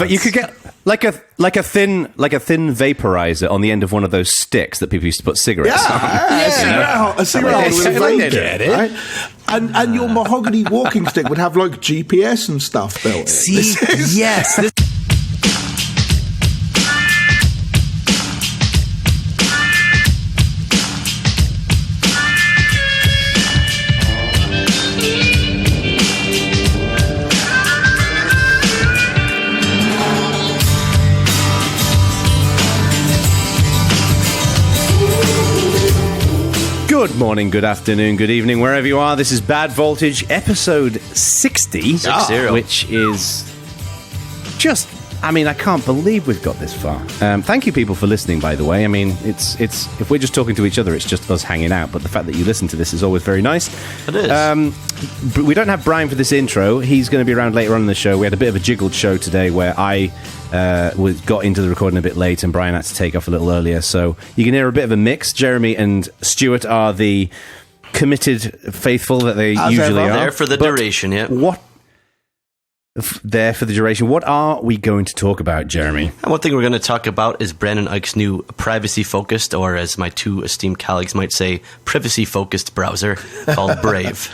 you could get like a thin vaporizer on the end of one of those sticks that people used to put cigarettes on. A cigarette with a vape, get it? Right? And your mahogany walking stick would have like GPS and stuff built in. See, yes. Good morning, good afternoon, good evening, wherever you are. This is Bad Voltage, episode 60, which is just, I can't believe we've got this far. Thank you, people, for listening, by the way. I mean, it's if we're just talking to each other, it's just us hanging out, but the fact that you listen to this is always very nice. It is. We don't have Bryan for this intro. He's going to be around later on in the show. We had a bit of a jiggled show today where I got into the recording a bit late and Bryan had to take off a little earlier, so you can hear a bit of a mix. Jeremy and Stuart are the committed faithful that they usually are. There for the duration, yeah. There for the duration. What are we going to talk about, Jeremy? And one thing we're going to talk about is Brandon Ike's new privacy-focused, or as my two esteemed colleagues might say, privacy-focused browser called Brave.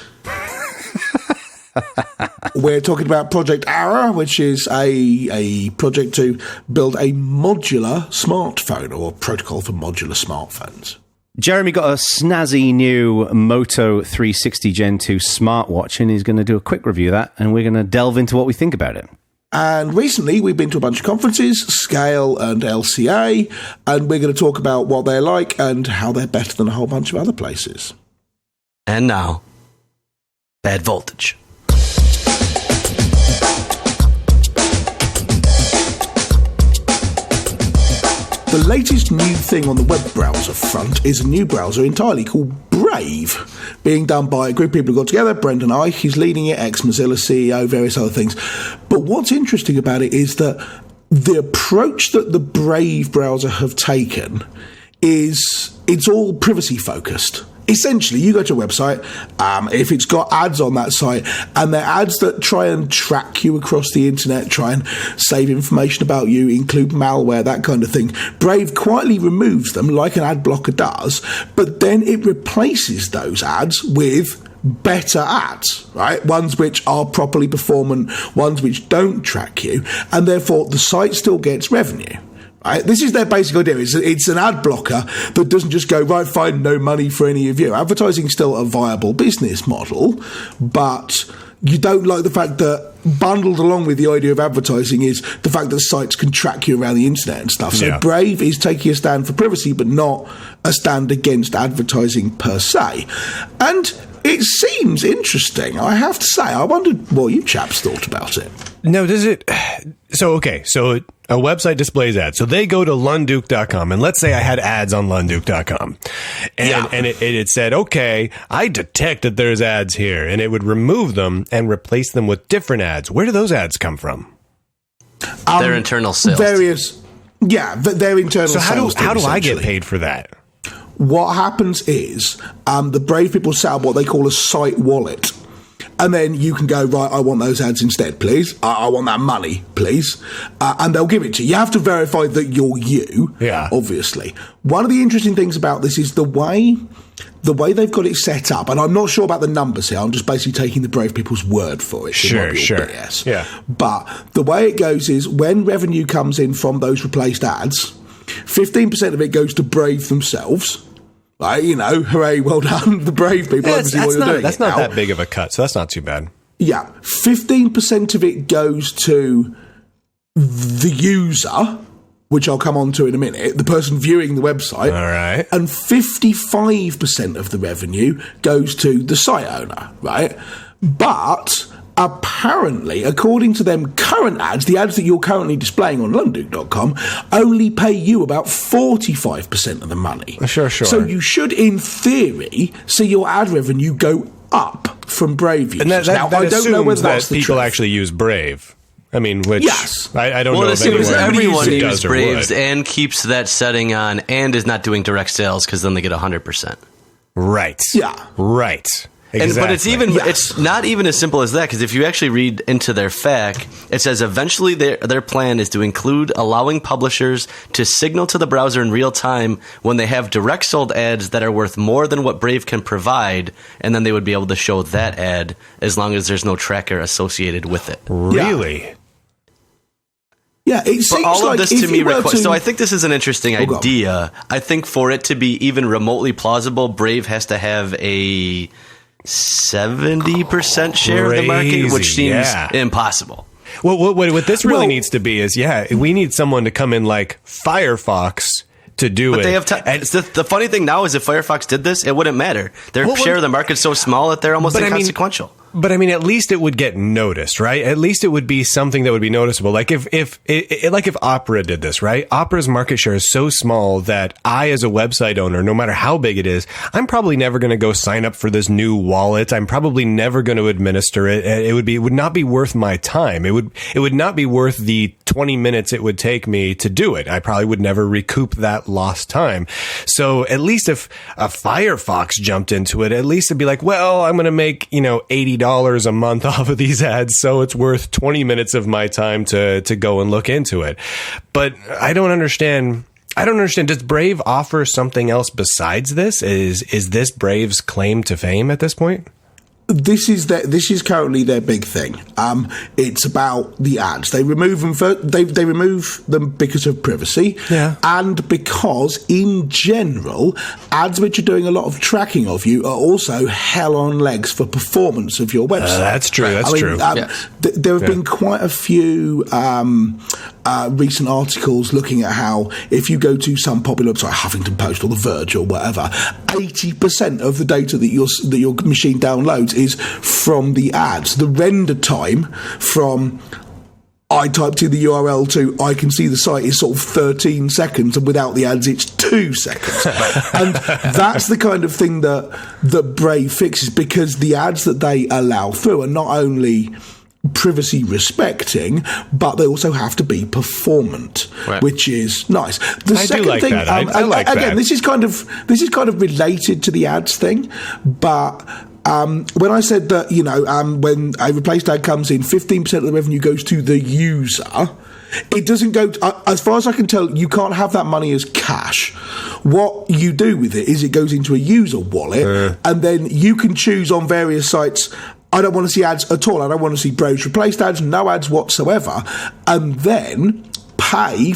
We're talking about Project Ara, which is a project to build a modular smartphone, or protocol for modular smartphones. Jeremy got a snazzy new Moto 360 Gen 2 smartwatch, and he's going to do a quick review of that, and we're going to delve into what we think about it. And recently, we've been to a bunch of conferences, Scale and LCA, and we're going to talk about what they're like and how they're better than a whole bunch of other places. And now, Bad Voltage. The latest new thing on the web browser front is a new browser entirely called Brave, being done by a group of people who got together. Brendan Ike, he's leading it, ex-Mozilla CEO, various other things. But what's interesting about it is that the approach that the Brave browser have taken is it's all privacy-focused. Essentially, you go to a website, if it's got ads on that site, and they're ads that try and track you across the internet, try and save information about you, include malware, that kind of thing, Brave quietly removes them like an ad blocker does, but then it replaces those ads with better ads, right? Ones which are properly performant, ones which don't track you, and therefore the site still gets revenue. Right? This is their basic idea. It's an ad blocker that doesn't just go, right, fine, no money for any of you. Advertising's still a viable business model, but you don't like the fact that bundled along with the idea of advertising is the fact that sites can track you around the internet and stuff. So Brave is taking a stand for privacy, but not a stand against advertising per se. And it seems interesting, I have to say. I wondered what you chaps thought about it. No, does it... So a website displays ads. So they go to Lunduke.com, and let's say I had ads on Lunduke.com. And it said, okay, I detect that there's ads here, and it would remove them and replace them with different ads. Where do those ads come from? Their internal sales. Their internal sales. So how do I get paid for that? What happens is the Brave people set up what they call a site wallet. And then you can go, right, I want those ads instead, please. I want that money, please. And they'll give it to you. You have to verify that you're you, obviously. One of the interesting things about this is the way they've got it set up. And I'm not sure about the numbers here. I'm just basically taking the Brave people's word for it. Sure. BS. Yeah. But the way it goes is when revenue comes in from those replaced ads, 15% of it goes to Brave themselves. Right, hooray, well done, the Brave people. That's not that big of a cut, so that's not too bad. Yeah, 15% of it goes to the user, which I'll come on to in a minute, the person viewing the website. All right. And 55% of the revenue goes to the site owner, right? But apparently, according to them current ads, the ads that you're currently displaying on Lunduke.com only pay you about 45% of the money. Sure. So you should, in theory, see your ad revenue go up from Brave users. And that I don't know whether that's people truth. Actually use Brave. I mean, which I don't know if everyone uses Braves and keeps that setting on and is not doing direct sales because then they get 100%. Right. Yeah. Right. Exactly. But it's not even as simple as that, because if you actually read into their FAQ, it says eventually their plan is to include allowing publishers to signal to the browser in real time when they have direct sold ads that are worth more than what Brave can provide, and then they would be able to show that ad as long as there's no tracker associated with it. Really? Yeah, it seems all like of this if to me you were requires. to- So I think this is an interesting idea. I think for it to be even remotely plausible, Brave has to have a 70% share of the market, which seems impossible. Well, what this really needs to be is, we need someone to come in like Firefox to do but it. They have the funny thing now is if Firefox did this, it wouldn't matter. Their share of the market's so small that they're almost inconsequential. But I mean, at least it would get noticed, right? At least it would be something that would be noticeable. Like if Opera did this, right? Opera's market share is so small that I, as a website owner, no matter how big it is, I'm probably never going to go sign up for this new wallet. I'm probably never going to administer it. It would not be worth my time. It would not be worth the 20 minutes it would take me to do it. I probably would never recoup that lost time. So at least if a Firefox jumped into it, at least it'd be like, well, I'm going to make, $80 a month off of these ads, so it's worth 20 minutes of my time to go and look into it. But I don't understand. Does Brave offer something else besides this? Is this Brave's claim to fame at this point? This is currently their big thing. It's about the ads. They remove them they remove them because of privacy, and because in general, ads which are doing a lot of tracking of you are also hell on legs for performance of your website. That's true. That's true. There have been quite a few recent articles looking at how if you go to some popular website, Huffington Post or The Verge or whatever, 80% of the data that your machine downloads is from the ads. The render time from I typed in the URL to I can see the site is sort of 13 seconds, and without the ads it's 2 seconds. And that's the kind of thing that Brave fixes, because the ads that they allow through are not only privacy respecting, but they also have to be performant, which is nice. The second do like thing, that. I like again, that. this is kind of related to the ads thing, but when I said that, when a replaced ad comes in, 15% of the revenue goes to the user. It doesn't go, as far as I can tell, you can't have that money as cash. What you do with it is it goes into a user wallet, and then you can choose on various sites, I don't want to see ads at all. I don't want to see Brave's replaced ads, no ads whatsoever. And then pay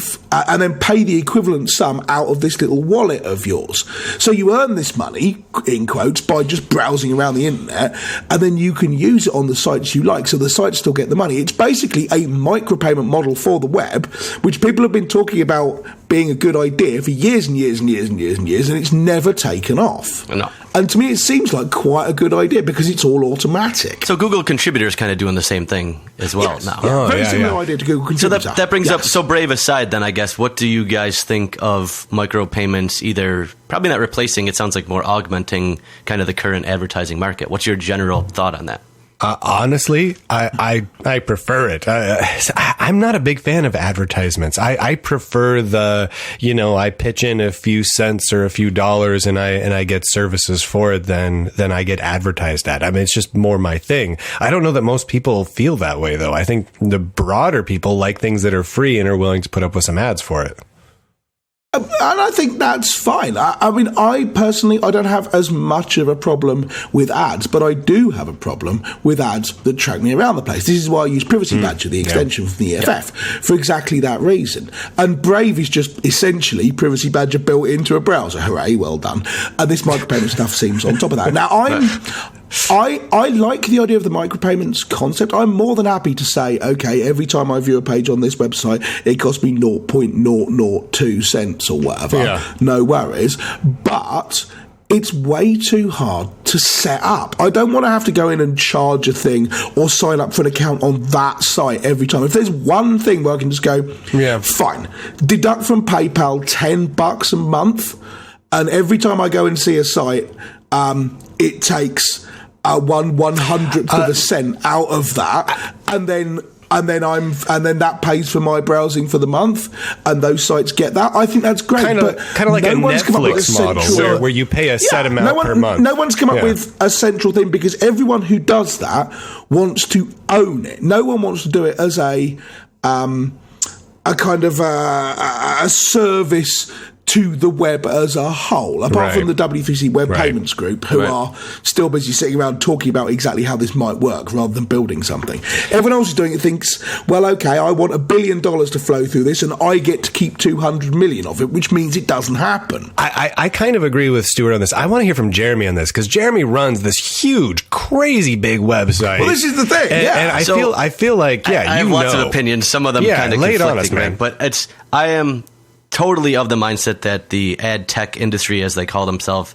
the equivalent sum out of this little wallet of yours. So you earn this money, in quotes, by just browsing around the internet, and then you can use it on the sites you like, so the sites still get the money. It's basically a micropayment model for the web, which people have been talking about being a good idea for years and years and years and years and years, and it's never taken off. No. And to me, it seems like quite a good idea because it's all automatic. So Google Contributor's kind of doing the same thing as well now. Very similar idea to Google Contributor. So that brings up, so Brave aside then, I guess, what do you guys think of micropayments either, probably not replacing, it sounds like more augmenting kind of the current advertising market? What's your general thought on that? Honestly, I prefer it. I'm not a big fan of advertisements. I prefer I pitch in a few cents or a few dollars and I get services for it than I get advertised at. I mean, it's just more my thing. I don't know that most people feel that way, though. I think the broader people like things that are free and are willing to put up with some ads for it. And I think that's fine. I mean, I personally, I don't have as much of a problem with ads, but I do have a problem with ads that track me around the place. This is why I use Privacy Badger, the extension from the EFF, for exactly that reason. And Brave is just essentially Privacy Badger built into a browser. Hooray, well done. And this micropayment stuff seems on top of that. Now, I like the idea of the micropayments concept. I'm more than happy to say, okay, every time I view a page on this website, it costs me 0.002 cents or whatever. Yeah. No worries. But it's way too hard to set up. I don't want to have to go in and charge a thing or sign up for an account on that site every time. If there's one thing where I can just go, fine, deduct from PayPal $10 a month, and every time I go and see a site, it takes 1/100th of a cent out of that, and then and then that pays for my browsing for the month, and those sites get that. I think that's great. Kind of like a Netflix model where you pay a set amount per month. No one's come up with a central thing, because everyone who does that wants to own it. No one wants to do it as a kind of a service to the web as a whole, apart from the W3C Web Payments Group, who are still busy sitting around talking about exactly how this might work rather than building something. Everyone else who's doing it thinks, well, okay, I want $1 billion to flow through this, and I get to keep 200 million of it, which means it doesn't happen. I kind of agree with Stuart on this. I want to hear from Jeremy on this, because Jeremy runs this huge, crazy big website. Well, this is the thing, and I feel like, I have lots of opinions, some of them kind of conflicting, man. But I am totally of the mindset that the ad tech industry, as they call themselves,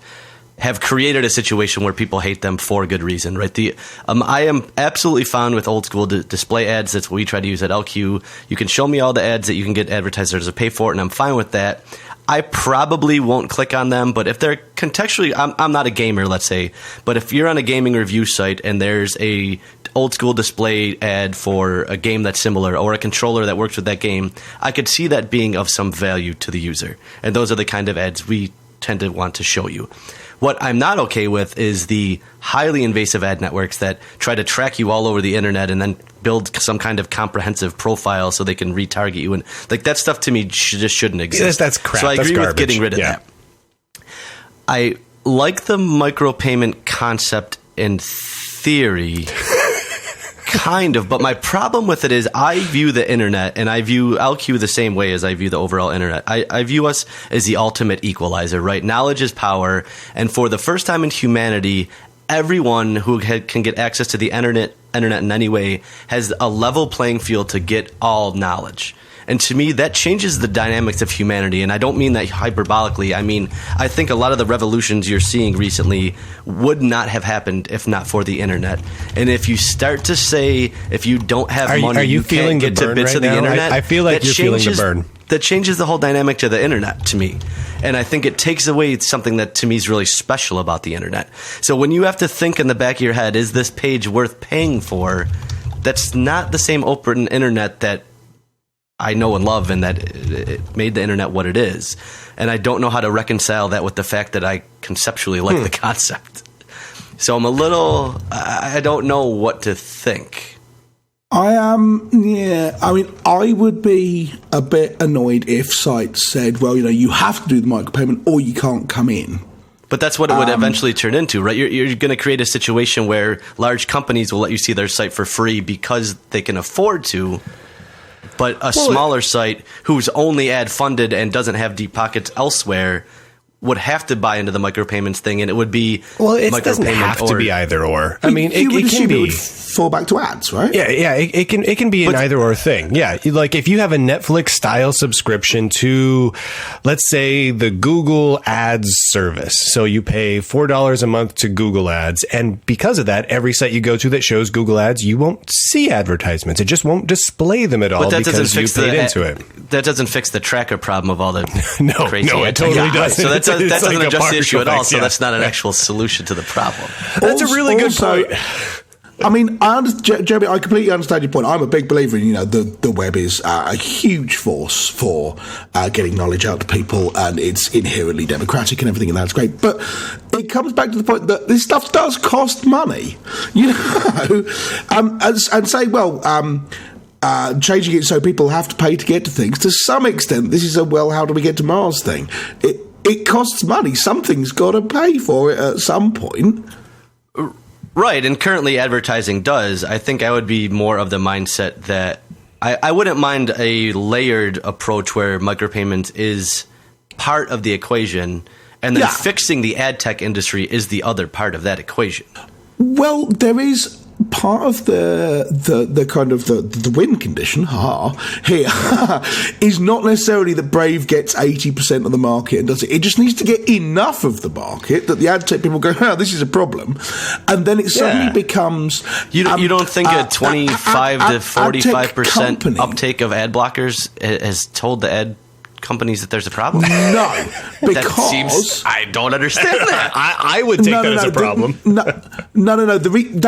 have created a situation where people hate them for good reason, right? I am absolutely fine with old school display ads. That's what we try to use at LQ. You can show me all the ads that you can get advertisers to pay for, and I'm fine with that. I probably won't click on them, but if they're contextually, I'm not a gamer, let's say, but if you're on a gaming review site and there's a old school display ad for a game that's similar, or a controller that works with that game, I could see that being of some value to the user. And those are the kind of ads we tend to want to show you. What I'm not okay with is the highly invasive ad networks that try to track you all over the internet and then build some kind of comprehensive profile so they can retarget you. And like, that stuff to me just shouldn't exist. That's crap. So I agree with getting rid of that. I like the micropayment concept in theory. Kind of, but my problem with it is I view the internet, and I view LQ the same way as I view the overall internet. I view us as the ultimate equalizer, right? Knowledge is power, and for the first time in humanity, everyone who can get access to the internet in any way has a level playing field to get all knowledge. And to me, that changes the dynamics of humanity. And I don't mean that hyperbolically. I mean, I think a lot of the revolutions you're seeing recently would not have happened if not for the internet. And if you start to say, if you don't have money, you can't get to bits of the internet. I feel like you're feeling the burn. That changes the whole dynamic to the internet to me. And I think it takes away something that to me is really special about the internet. So when you have to think in the back of your head, is this page worth paying for? That's not the same open internet that I know and love, and that it made the internet what it is. And I don't know how to reconcile that with the fact that I conceptually like the concept. So I'm I don't know what to think. I mean, I would be a bit annoyed if sites said, well, you have to do the micropayment or you can't come in. But that's what it would eventually turn into, right? You're going to create a situation where large companies will let you see their site for free because they can afford to. But a smaller site who's only ad funded and doesn't have deep pockets elsewhere would have to buy into the micropayments thing, and it would be it doesn't have to be either or. I mean, it can be. It would fall back to ads, right? Yeah. It can be an either or thing. Yeah, like if you have a Netflix style subscription to, let's say, the Google Ads service, so you pay $4 a month to Google Ads, and because of that, every site you go to that shows Google Ads, you won't see advertisements. It just won't display them at all because you paid into it. That doesn't fix the tracker problem of all the crazy it totally doesn't. So that doesn't address the issue at all, so that's not an actual solution to the problem. That's a really good point. I mean, Jeremy, I completely understand your point. I'm a big believer in, the web is a huge force for getting knowledge out to people, and it's inherently democratic and everything, and that's great. But it comes back to the point that this stuff does cost money, and say, changing it so people have to pay to get to things. To some extent, this is how do we get to Mars thing. It costs money. Something's got to pay for it at some point. Right, and currently advertising does. I think I would be more of the mindset that I wouldn't mind a layered approach where micropayments is part of the equation, and then fixing the ad tech industry is the other part of that equation. Well, there is part of the kind of the win condition here is not necessarily that Brave gets 80% of the market and does it. It just needs to get enough of the market that the ad tech people go, this is a problem, and then it suddenly becomes. You don't think a 25 to 45% uptake of ad blockers has told the ad companies that there's a problem? No, because I don't understand that. I would take that as a problem. No.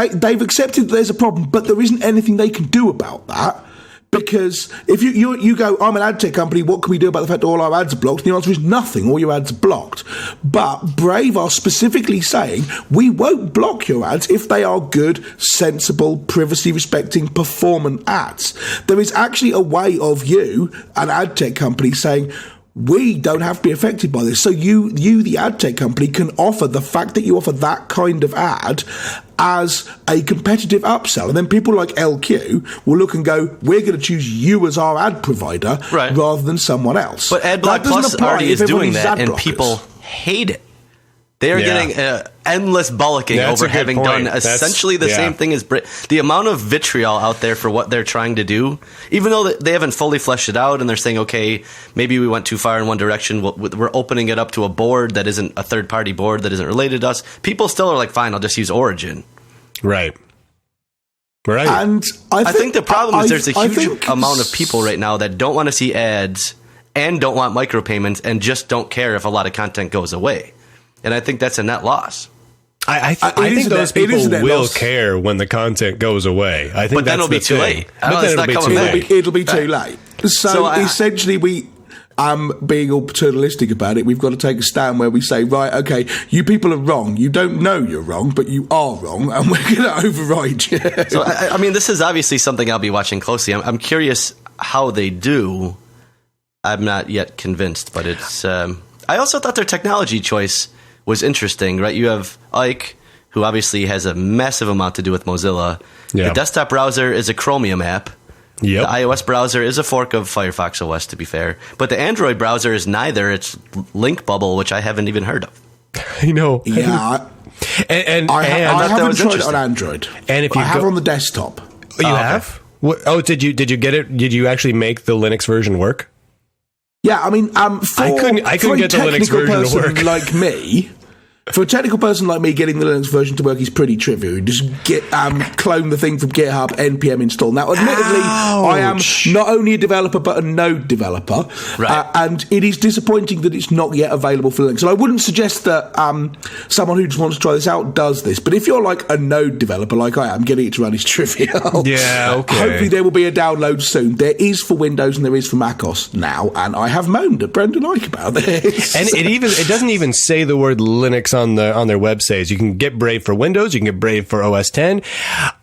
They've accepted that there's a problem, but there isn't anything they can do about that. Because if you go, I'm an ad tech company, what can we do about the fact that all our ads are blocked? And the answer is nothing, all your ads are blocked. But Brave are specifically saying, we won't block your ads if they are good, sensible, privacy-respecting, performant ads. There is actually a way of you, an ad tech company, saying, we don't have to be affected by this. So you, the ad tech company, can offer the fact that you offer that kind of ad as a competitive upsell. And then people like LQ will look and go, we're going to choose you as our ad provider rather than someone else. But AdBlock Plus already is doing that, and people hate it. They are getting endless bullocking over having done essentially the same thing as the amount of vitriol out there for what they're trying to do, even though they haven't fully fleshed it out and they're saying, okay, maybe we went too far in one direction. We're opening it up to a board that isn't a third-party board that isn't related to us. People still are like, fine, I'll just use Origin. Right. And I think the problem is there's a huge amount of people right now that don't want to see ads and don't want micropayments and just don't care if a lot of content goes away. And I think that's a net loss. I think those people will care when the content goes away. I think but then it'll be too late. But then it'll be too late. So essentially, being all paternalistic about it, we've got to take a stand where we say, right, okay, you people are wrong. You don't know you're wrong, but you are wrong, and we're going to override you. So, I mean, this is obviously something I'll be watching closely. I'm curious how they do. I'm not yet convinced, but it's... I also thought their technology choice was interesting, right? You have Ike, who obviously has a massive amount to do with Mozilla. Yeah. The desktop browser is a Chromium app. Yep. The iOS browser is a fork of Firefox OS, to be fair. But the Android browser is neither. It's Link Bubble, which I haven't even heard of. I know. Yeah. And I haven't tried it on Android. And if you have on the desktop. You have? What, did you get it? Did you actually make the Linux version work? Yeah, I mean, I couldn't get the Linux version to work. Like me, for a technical person like me, getting the Linux version to work is pretty trivial. You just clone the thing from GitHub, npm install. Now, admittedly, I am not only a developer but a Node developer, and it is disappointing that it's not yet available for Linux. And I wouldn't suggest that someone who just wants to try this out does this. But if you're like a Node developer, like I am, getting it to run is trivial. Yeah, okay. Hopefully, there will be a download soon. There is for Windows and there is for macOS now, and I have moaned at Brendan Ike about this. And it doesn't even say the word Linux on their websites. You can get Brave for Windows, you can get Brave for OS 10,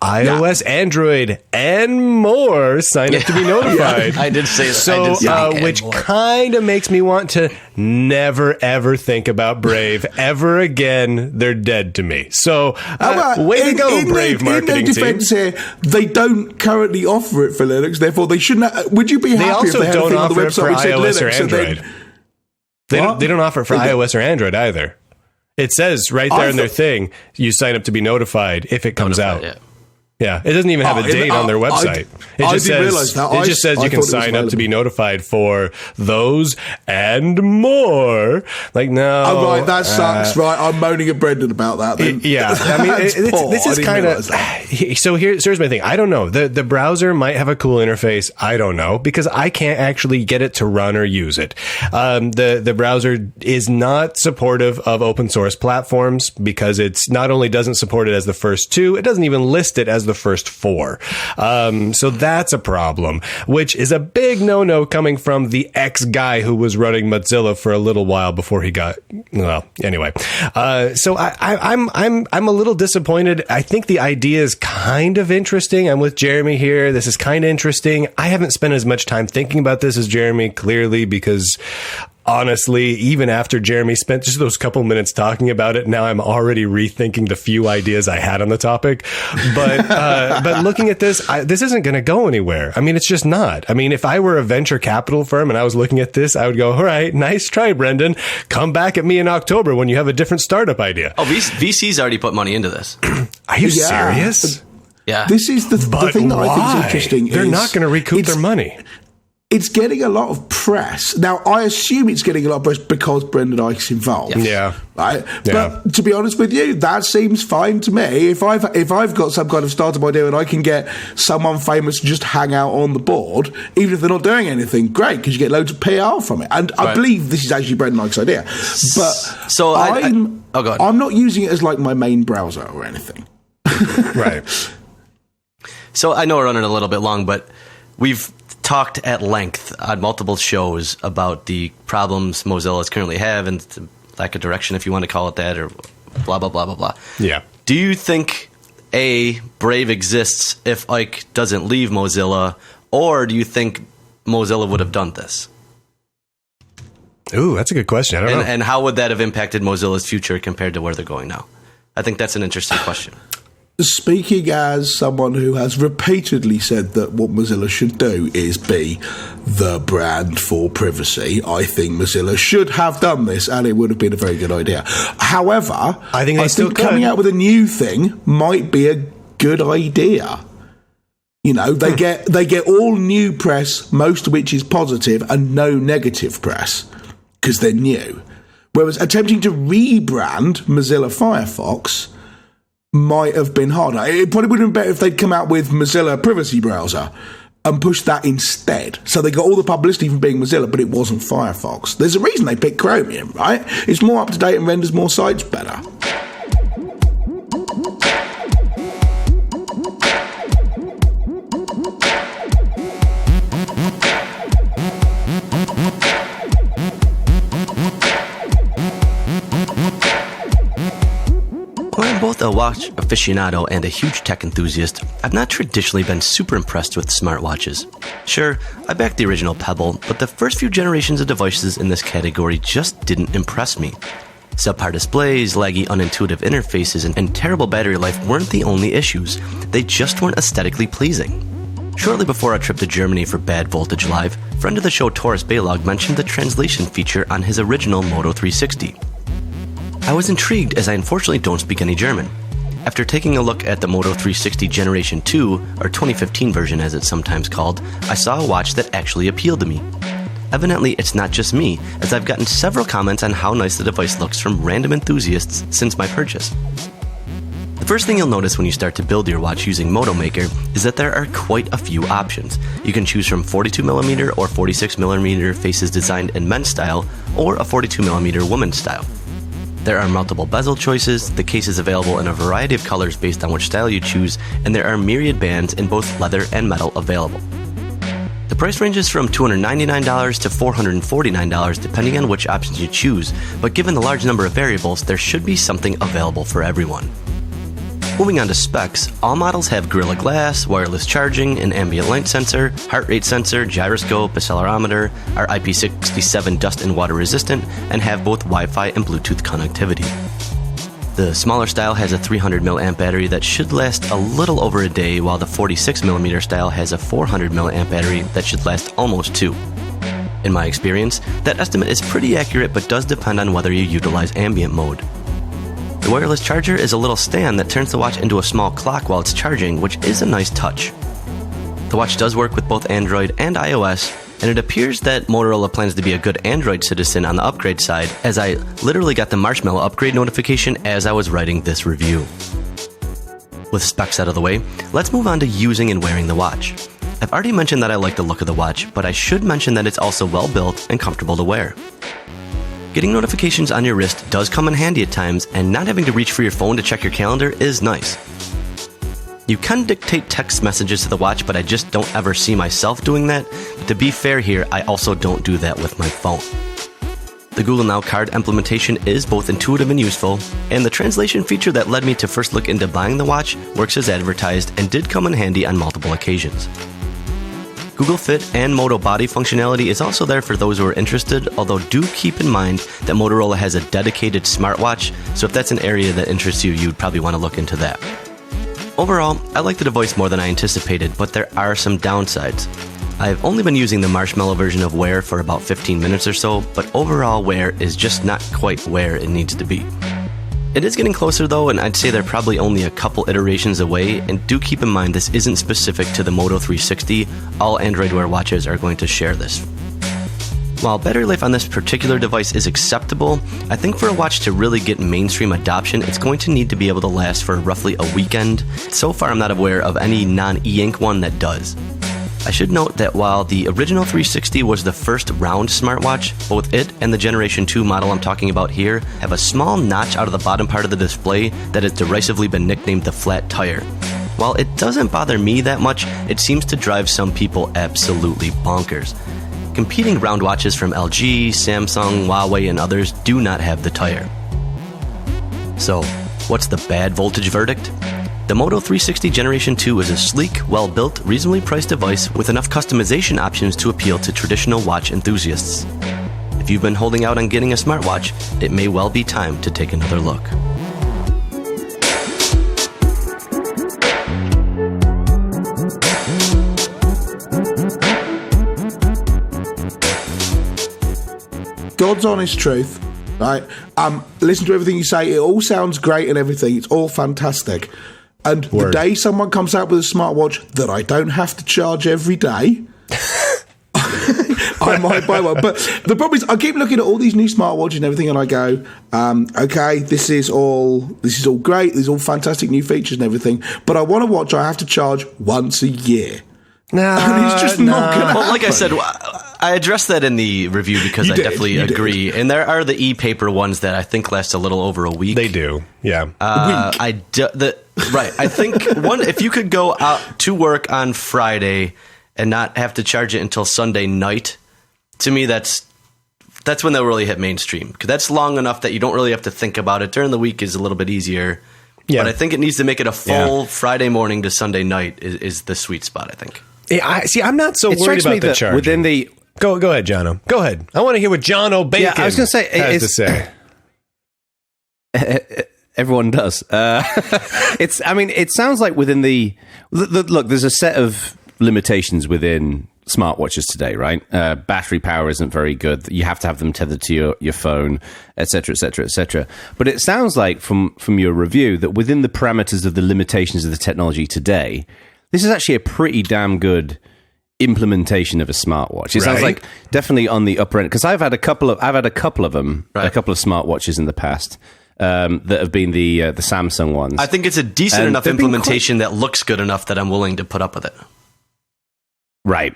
iOS, Android, and more. Sign up to be notified. I did say that. So, which kind of makes me want to never ever think about Brave ever again. They're dead to me. So, way to go, Brave marketing team. In their defense here, they don't currently offer it for Linux. Therefore, they shouldn't. Would you be happy if they had a thing on the website which said Linux or Android? They don't offer it for iOS or Android either. It says right there in their thing, you sign up to be notified if it comes out. Yeah, it doesn't even have a date on their website. It just says you can sign up to be notified for those and more. Like, no. Oh, right, that sucks. Right, I'm moaning at Brendan about that then. Yeah, I mean, this is kind of... So here's my thing. I don't know. The browser might have a cool interface. I don't know, because I can't actually get it to run or use it. The browser is not supportive of open source platforms because it's not only doesn't support it as the first two, it doesn't even list it as the first four. So that's a problem, which is a big no-no coming from the ex-guy who was running Mozilla for a little while before he got... Well, anyway. So I'm a little disappointed. I think the idea is kind of interesting. I'm with Jeremy here. This is kind of interesting. I haven't spent as much time thinking about this as Jeremy, clearly, because... Honestly, even after Jeremy spent just those couple minutes talking about it, now I'm already rethinking the few ideas I had on the topic. But looking at this, this isn't going to go anywhere. I mean, it's just not. I mean, if I were a venture capital firm and I was looking at this, I would go, all right, nice try, Brendan. Come back at me in October when you have a different startup idea. Oh, VC's already put money into this. Are you serious? Yeah. This is the thing that I think is interesting. They're not going to recoup their money. it's getting a lot of press. Now, I assume it's getting a lot of press because Brendan Eich's involved. Yeah. Right? Yeah. But to be honest with you, that seems fine to me. If I've got some kind of startup idea and I can get someone famous to just hang out on the board, even if they're not doing anything, great, because you get loads of PR from it. And I believe this is actually Brendan Eich's idea. But so I'm not using it as like my main browser or anything. Right. So I know we're running a little bit long, but we've talked at length on multiple shows about the problems Mozilla's currently have and the lack of direction, if you want to call it that, or blah, blah, blah, blah, blah. Yeah. Do you think, A, Brave exists if Eich doesn't leave Mozilla, or do you think Mozilla would have done this? Ooh, that's a good question. I don't know. And how would that have impacted Mozilla's future compared to where they're going now? I think that's an interesting question. Speaking as someone who has repeatedly said that what Mozilla should do is be the brand for privacy, I think Mozilla should have done this, and it would have been a very good idea. However, I think coming out with a new thing might be a good idea. You know, they get all new press, most of which is positive, and no negative press because they're new. Whereas attempting to rebrand Mozilla Firefox might have been harder. It probably would have been better if they'd come out with Mozilla Privacy Browser and pushed that instead. So they got all the publicity from being Mozilla, but it wasn't Firefox. There's a reason they picked Chromium, right? It's more up to date and renders more sites better. Both a watch aficionado and a huge tech enthusiast, I've not traditionally been super impressed with smartwatches. Sure, I backed the original Pebble, but the first few generations of devices in this category just didn't impress me. Subpar displays, laggy, unintuitive interfaces, and terrible battery life weren't the only issues. They just weren't aesthetically pleasing. Shortly before our trip to Germany for Bad Voltage Live, friend of the show Taurus Baylog mentioned the translation feature on his original Moto 360. I was intrigued as I unfortunately don't speak any German. After taking a look at the Moto 360 Generation 2, or 2015 version as it's sometimes called, I saw a watch that actually appealed to me. Evidently, it's not just me, as I've gotten several comments on how nice the device looks from random enthusiasts since my purchase. The first thing you'll notice when you start to build your watch using Moto Maker is that there are quite a few options. You can choose from 42mm or 46mm faces designed in men's style, or a 42mm women's style. There are multiple bezel choices, the case is available in a variety of colors based on which style you choose, and there are myriad bands in both leather and metal available. The price ranges from $299 to $449 depending on which options you choose, but given the large number of variables, there should be something available for everyone. Moving on to specs, all models have Gorilla Glass, wireless charging, an ambient light sensor, heart rate sensor, gyroscope, accelerometer, are IP67 dust and water resistant, and have both Wi-Fi and Bluetooth connectivity. The smaller style has a 300 mAh battery that should last a little over a day, while the 46mm style has a 400 mAh battery that should last almost 2. In my experience, that estimate is pretty accurate but does depend on whether you utilize ambient mode. The wireless charger is a little stand that turns the watch into a small clock while it's charging, which is a nice touch. The watch does work with both Android and iOS, and it appears that Motorola plans to be a good Android citizen on the upgrade side, as I literally got the Marshmallow upgrade notification as I was writing this review. With specs out of the way, let's move on to using and wearing the watch. I've already mentioned that I like the look of the watch, but I should mention that it's also well built and comfortable to wear. Getting notifications on your wrist does come in handy at times, and not having to reach for your phone to check your calendar is nice. You can dictate text messages to the watch, but I just don't ever see myself doing that. But to be fair here, I also don't do that with my phone. The Google Now card implementation is both intuitive and useful, and the translation feature that led me to first look into buying the watch works as advertised and did come in handy on multiple occasions. Google Fit and Moto Body functionality is also there for those who are interested, although do keep in mind that Motorola has a dedicated smartwatch, so if that's an area that interests you, you'd probably want to look into that. Overall, I like the device more than I anticipated, but there are some downsides. I've only been using the Marshmallow version of Wear for about 15 minutes or so, but overall Wear is just not quite where it needs to be. It is getting closer though, and I'd say they're probably only a couple iterations away, and do keep in mind this isn't specific to the Moto 360. All Android Wear watches are going to share this. While battery life on this particular device is acceptable, I think for a watch to really get mainstream adoption, it's going to need to be able to last for roughly a weekend. So far, I'm not aware of any non-e-ink one that does. I should note that while the original 360 was the first round smartwatch, both it and the Generation 2 model I'm talking about here have a small notch out of the bottom part of the display that has derisively been nicknamed the flat tire. While it doesn't bother me that much, it seems to drive some people absolutely bonkers. Competing round watches from LG, Samsung, Huawei, and others do not have the tire. So, what's the bad voltage verdict? The Moto 360 Generation 2 is a sleek, well-built, reasonably priced device with enough customization options to appeal to traditional watch enthusiasts. If you've been holding out on getting a smartwatch, it may well be time to take another look. God's honest truth, right? Listen to everything you say. It all sounds great and everything. It's all fantastic. And the day someone comes out with a smartwatch that I don't have to charge every day, I might buy one. But the problem is, I keep looking at all these new smartwatches and everything, and I go, okay, this is all great. There's all fantastic new features and everything. But I want a watch I have to charge once a year. And it's just not going to happen. Well, like I said, I addressed that in the review because I definitely agree. And there are the e-paper ones that I think last a little over a week. They do, yeah. Right. I think if you could go out to work on Friday and not have to charge it until Sunday night, to me that's when they'll really hit mainstream. Because that's long enough that you don't really have to think about it. During the week is a little bit easier. Yeah. But I think it needs to make it a full Friday morning to Sunday night is the sweet spot, I think. I'm not so worried about the charge. Within the Go ahead, Jono. Go ahead. I want to hear what Jono Bacon I was going to say, has to say. Everyone does. It sounds like within look, there's a set of limitations within smartwatches today, right? Battery power isn't very good. You have to have them tethered to your phone, etc., etc., etc. But it sounds like from your review that within the parameters of the limitations of the technology today, this is actually a pretty damn good implementation of a smartwatch. It sounds like definitely on the upper end, because I've had a couple of them, a couple of smartwatches in the past that have been the Samsung ones. I think it's a decent enough implementation that looks good enough that I'm willing to put up with it. Right.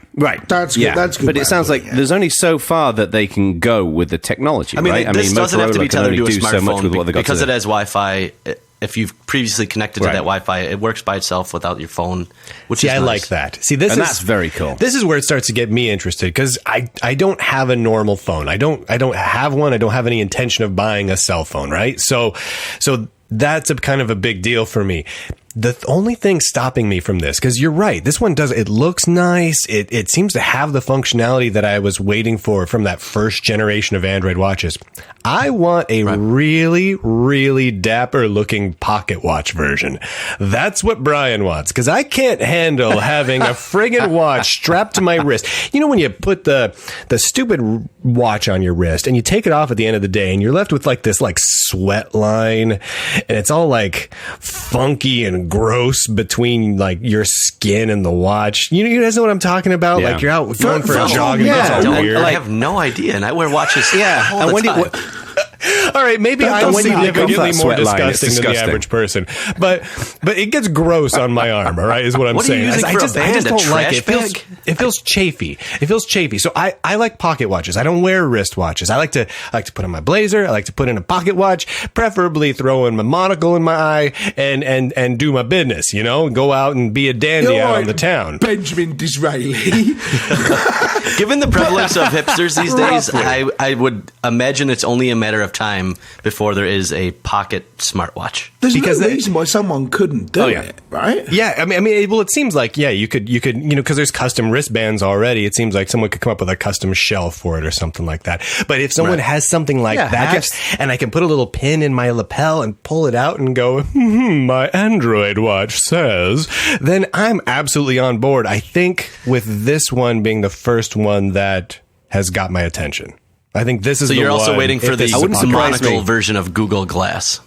That's good. That's good. But it sounds like there's only so far that they can go with the technology. This doesn't have to be tethered to a do so much with what they got because it has Wi-Fi. If you've previously connected to that Wi-Fi, it works by itself without your phone, which is nice. I like that. See, that's very cool. This is where it starts to get me interested because I don't have a normal phone. I don't have one. I don't have any intention of buying a cell phone, right? So that's a kind of a big deal for me. The only thing stopping me from this, because you're right, this one it looks nice. It seems to have the functionality that I was waiting for from that first generation of Android watches. I want a really, really dapper looking pocket watch version. That's what Bryan wants, because I can't handle having a friggin' watch strapped to my wrist. You know, when you put the stupid watch on your wrist and you take it off at the end of the day and you're left with this sweat line and it's all funky and gross between your skin and the watch. You guys know what I'm talking about? Yeah. You're out going for a jog and it's all weird. I have no idea, and I wear watches all the time. All right, maybe I'm significantly more disgusting than the average person, but it gets gross on my arm. All right, is what I'm saying. What are you using for a band? I just don't like it. It feels chafy. It feels chafy. So I like pocket watches. I don't wear wrist watches. I like to put on my blazer. I like to put in a pocket watch, preferably throw in my monocle in my eye and do my business. Go out and be a dandy out on the town. Benjamin Disraeli. Given the prevalence of hipsters these days, I would imagine it's only a matter of time before there is a pocket smartwatch. There's no reason why someone couldn't do it, right? Yeah, I mean, it seems like you could, because there's custom wristbands already. It seems like someone could come up with a custom shell for it or something like that. But if someone has something like that, and I can put a little pin in my lapel and pull it out and go, my Android watch says, then I'm absolutely on board. I think with this one being the first one that has got my attention. I think this is so the you're one. Also waiting for the monocle version of Google Glass.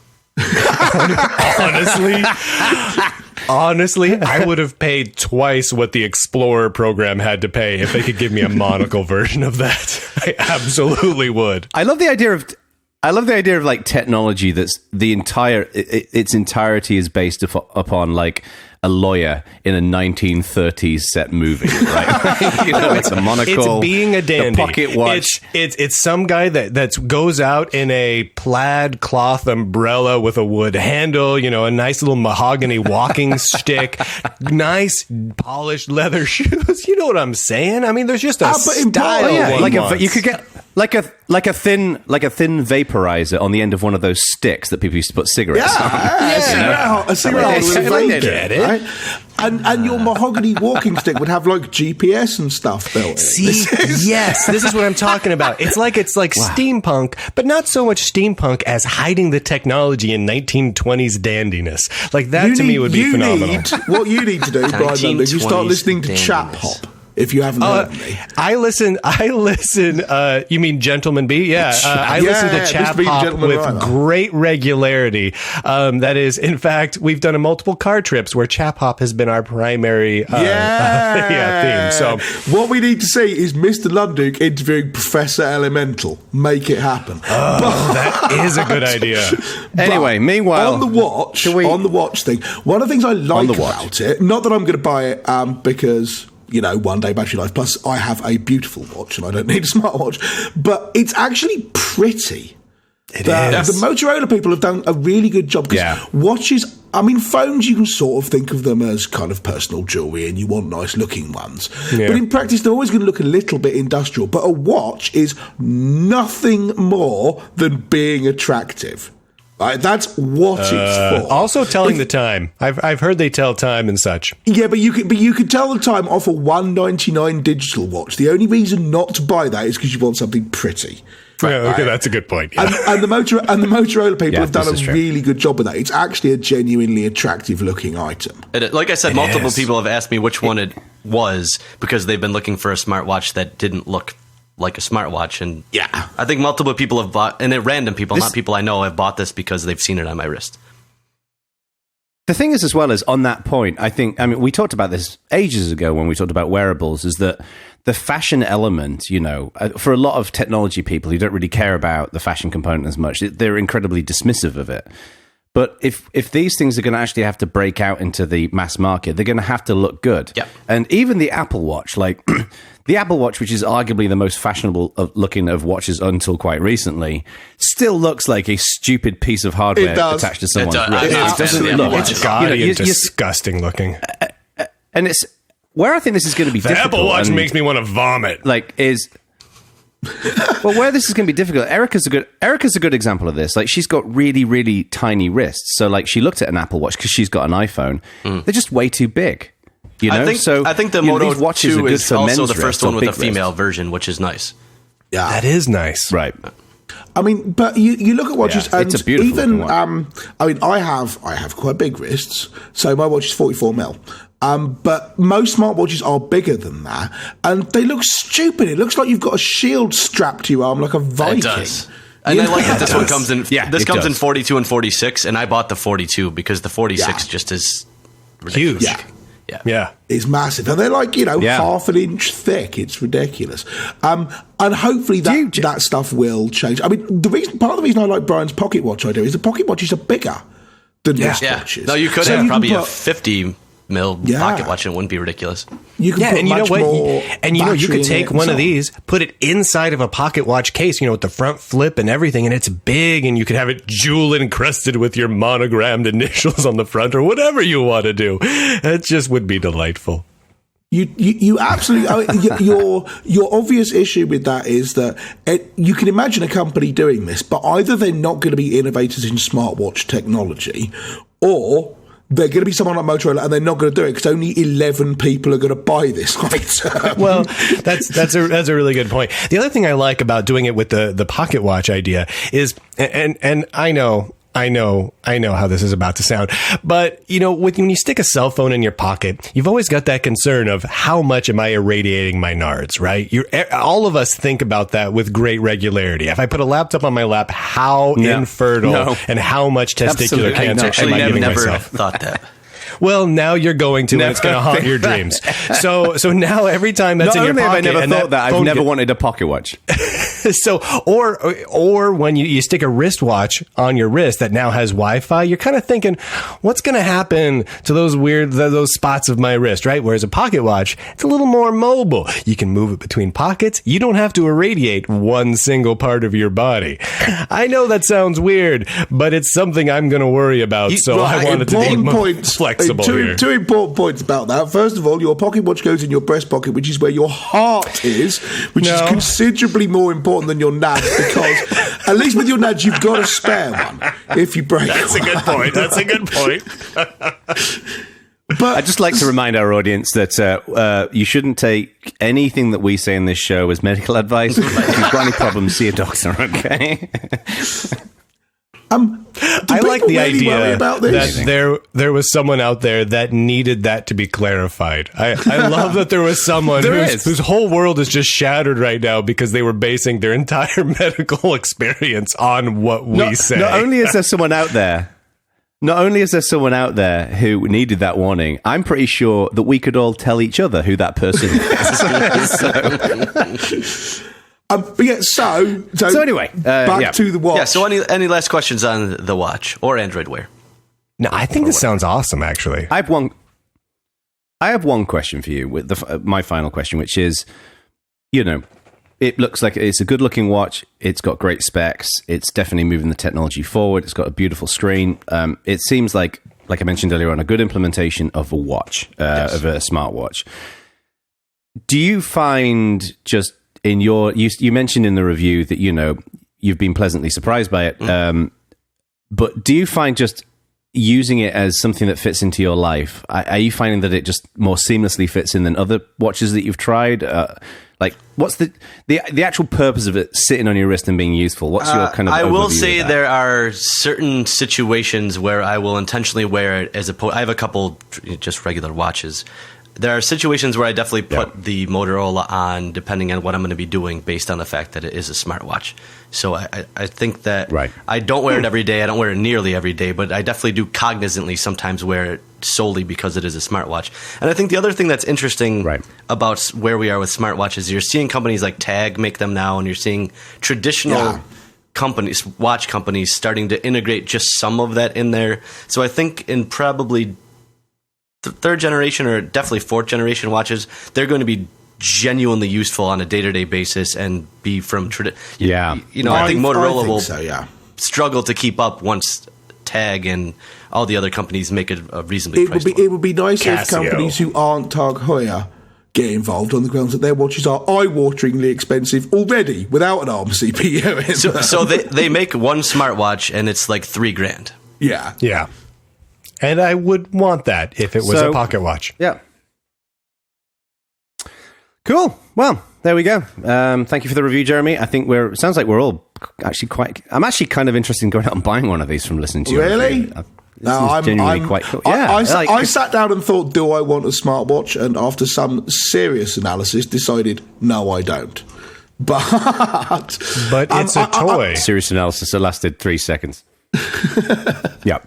Honestly, I would have paid twice what the Explorer program had to pay if they could give me a monocle version of that. I absolutely would. I love the idea of like technology that's its entirety is based upon like a lawyer in a 1930s set movie, right? It's a monocle. It's being a dandy. The pocket watch. It's some guy that goes out in a plaid cloth umbrella with a wood handle, a nice little mahogany walking stick, nice polished leather shoes. You know what I'm saying? I mean, there's just a style. You could get like a thin vaporizer on the end of one of those sticks that people used to put cigarettes on. A cigarette with a vape. Get it? Right? And your mahogany walking stick would have like GPS and stuff built in. Yes, this is what I'm talking about. It's like steampunk, but not so much steampunk as hiding the technology in 1920s dandiness. Like that to me would be phenomenal. What you need to do, Bryan Lunduke, is you start listening to Chap Hop. If you haven't heard me, I listen. You mean Gentleman B? Yeah, I listen to Chap Hop with great regularity. That is, in fact, we've done multiple car trips where Chap Hop has been our primary theme. So what we need to see is Mr. Lunduke interviewing Professor Elemental. Make it happen. Oh, that is a good idea. Anyway, meanwhile, on the watch thing, one of the things I like about it, not that I'm going to buy it because, one day battery life, plus I have a beautiful watch and I don't need a smartwatch, but it's actually pretty. The Motorola people have done a really good job because watches, phones, you can sort of think of them as kind of personal jewelry and you want nice looking ones. Yeah. But in practice, they're always going to look a little bit industrial. But a watch is nothing more than being attractive. Right, that's what it's for. Also telling the time. I've heard they tell time and such. Yeah, but you could tell the time off a $1.99 digital watch. The only reason not to buy that is because you want something pretty. Okay, that's a good point. Yeah. And the Motorola people have done a really good job with that. It's actually a genuinely attractive looking item. Like I said, multiple people have asked me which one it was because they've been looking for a smartwatch that didn't look like a smartwatch, and I think multiple people have bought, and random people, not people I know, have bought this because they've seen it on my wrist. The thing is, as well as on that point, we talked about this ages ago when we talked about wearables, is that the fashion element, for a lot of technology people who don't really care about the fashion component as much, they're incredibly dismissive of it. But if these things are going to actually have to break out into the mass market, they're going to have to look good. Yep. And even the Apple Watch, like the Apple Watch, which is arguably the most fashionable looking of watches until quite recently, still looks like a stupid piece of hardware attached to someone's wrist. It doesn't look. It's gaudy and disgusting looking. And it's where I think this is going to be difficult. The Apple Watch makes me want to vomit. Well, where this is going to be difficult, Erica's a good example of this. Like, she's got really, really tiny wrists. So, like, she looked at an Apple Watch because she's got an iPhone. They're just way too big. I think the Moto 2 is also the first one with a female version, which is nice. Yeah, that is nice. Right. But you look at watches, and it's a beautiful even watch. I have quite big wrists, so my watch is 44mm. But most smartwatches are bigger than that, and they look stupid. It looks like you've got a shield strapped to your arm like a Viking. It does. And I like that this one comes in. Yeah, this comes in 42 and 46, and I bought the 42 because the 46 just is ridiculous. Huge. Yeah. It's massive. And they're like, half an inch thick. It's ridiculous. And hopefully that stuff will change. Part of the reason I like Brian's pocket watch idea is the pocket watches are bigger than wristwatches. No, you could have probably a 50 mil pocket watch and it wouldn't be ridiculous. You can put much more and you could take one of these, put it inside of a pocket watch case, with the front flip and everything, and it's big, and you could have it jewel encrusted with your monogrammed initials on the front or whatever you want to do. It just would be delightful. You absolutely your obvious issue with that is that you can imagine a company doing this, but either they're not going to be innovators in smartwatch technology, or they're going to be someone like Motorola and they're not going to do it because only 11 people are going to buy this item. Well, that's a really good point. The other thing I like about doing it with the pocket watch idea is, and I know I know how this is about to sound, but when you stick a cell phone in your pocket, you've always got that concern of how much am I irradiating my nards, right? All of us think about that with great regularity. If I put a laptop on my lap, how infertile and how much testicular cancer am I giving myself? Thought that. Well, now you're going to, and it's going to haunt your dreams. So now every time that's in your pocket, I never thought that. I've never wanted a pocket watch. So, or when you stick a wristwatch on your wrist that now has Wi-Fi, you're kind of thinking, what's going to happen to those spots of my wrist, right? Whereas a pocket watch, it's a little more mobile. You can move it between pockets. You don't have to irradiate one single part of your body. I know that sounds weird, but it's something I'm going to worry about. I wanted to be more flexible. Two important points about that. First of all, your pocket watch goes in your breast pocket, which is where your heart is, which is considerably more important than your nads, because at least with your nads, you've got a spare one if you break. That's a good point. That's a good point. But I'd just like to remind our audience that you shouldn't take anything that we say in this show as medical advice. If you've got any problems, see a doctor, okay? I like the idea that there was someone out there that needed that to be clarified. I love that there was someone whose whole world is just shattered right now because they were basing their entire medical experience on what we say. Not only is there someone out there who needed that warning, I'm pretty sure that we could all tell each other who that person is. So anyway, back to the watch. Yeah. So any last questions on the watch or Android Wear? No, I think this sounds awesome. Actually, I have one question for you. With my final question, which is, it looks like it's a good-looking watch. It's got great specs. It's definitely moving the technology forward. It's got a beautiful screen. It seems like I mentioned earlier on, a good implementation of a watch, of a smartwatch. Do you find just in you mentioned in the review that you've been pleasantly surprised by it, but do you find just using it as something that fits into your life? Are you finding that it just more seamlessly fits in than other watches that you've tried? What's the actual purpose of it sitting on your wrist and being useful? What's your kind of I will overview say of that? there are certain situations where I will intentionally wear it as I have a couple just regular watches. There are situations where I definitely put the Motorola on depending on what I'm going to be doing based on the fact that it is a smartwatch. So I think that I don't wear it every day. I don't wear it nearly every day, but I definitely do cognizantly sometimes wear it solely because it is a smartwatch. And I think the other thing that's interesting about where we are with smartwatches, you're seeing companies like Tag make them now, and you're seeing traditional watch companies starting to integrate just some of that in there. So I think in probably third generation or definitely fourth generation watches, they're going to be genuinely useful on a day-to-day basis and be from I think Motorola will struggle to keep up once Tag and all the other companies make it a reasonably priced one. It would be nice if companies who aren't Tag Heuer get involved on the grounds that their watches are eye-wateringly expensive already without an ARM CPU in them. So they make one smartwatch and it's like $3,000. Yeah. And I would want that if it was a pocket watch. Yeah. Cool. Well, there we go. Thank you for the review, Jeremy. I think sounds like we're all actually I'm actually kind of interested in going out and buying one of these from listening to you. Really? I'm genuinely quite cool. Yeah, I sat down and thought, do I want a smartwatch? And after some serious analysis, decided, no, I don't. But it's a toy. Serious analysis that lasted 3 seconds. Yeah.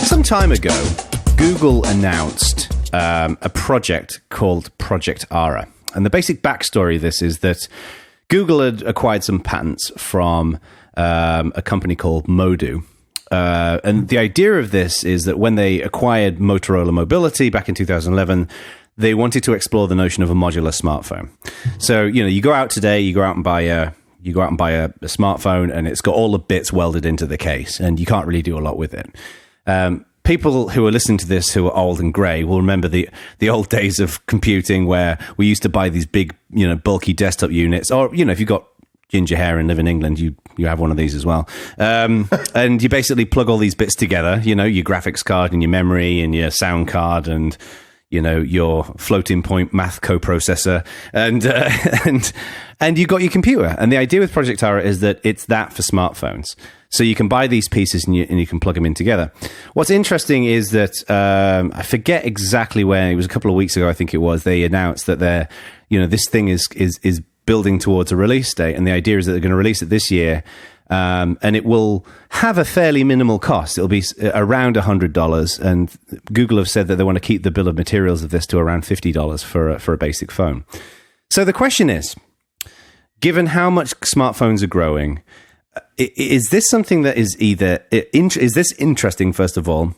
Some time ago, Google announced a project called Project Ara. And the basic backstory of this is that Google had acquired some patents from a company called Moto. And the idea of this is that when they acquired Motorola Mobility back in 2011, they wanted to explore the notion of a modular smartphone. So, you go out today, you go out and buy a smartphone, and it's got all the bits welded into the case, and you can't really do a lot with it. People who are listening to this who are old and grey will remember the old days of computing where we used to buy these big, bulky desktop units. Or, if you've got ginger hair and live in England, you have one of these as well. And you basically plug all these bits together, your graphics card and your memory and your sound card and, your floating point math coprocessor, and you got your computer. And the idea with Project Ara is that it's that for smartphones. So you can buy these pieces and you can plug them in together. What's interesting is that I forget exactly when, it was a couple of weeks ago, I think it was, they announced that this thing is building towards a release date, and the idea is that they're going to release it this year. And it will have a fairly minimal cost. It'll be around $100, and Google have said that they want to keep the bill of materials of this to around $50 for a basic phone. So the question is, given how much smartphones are growing, is this something that is is this interesting, first of all?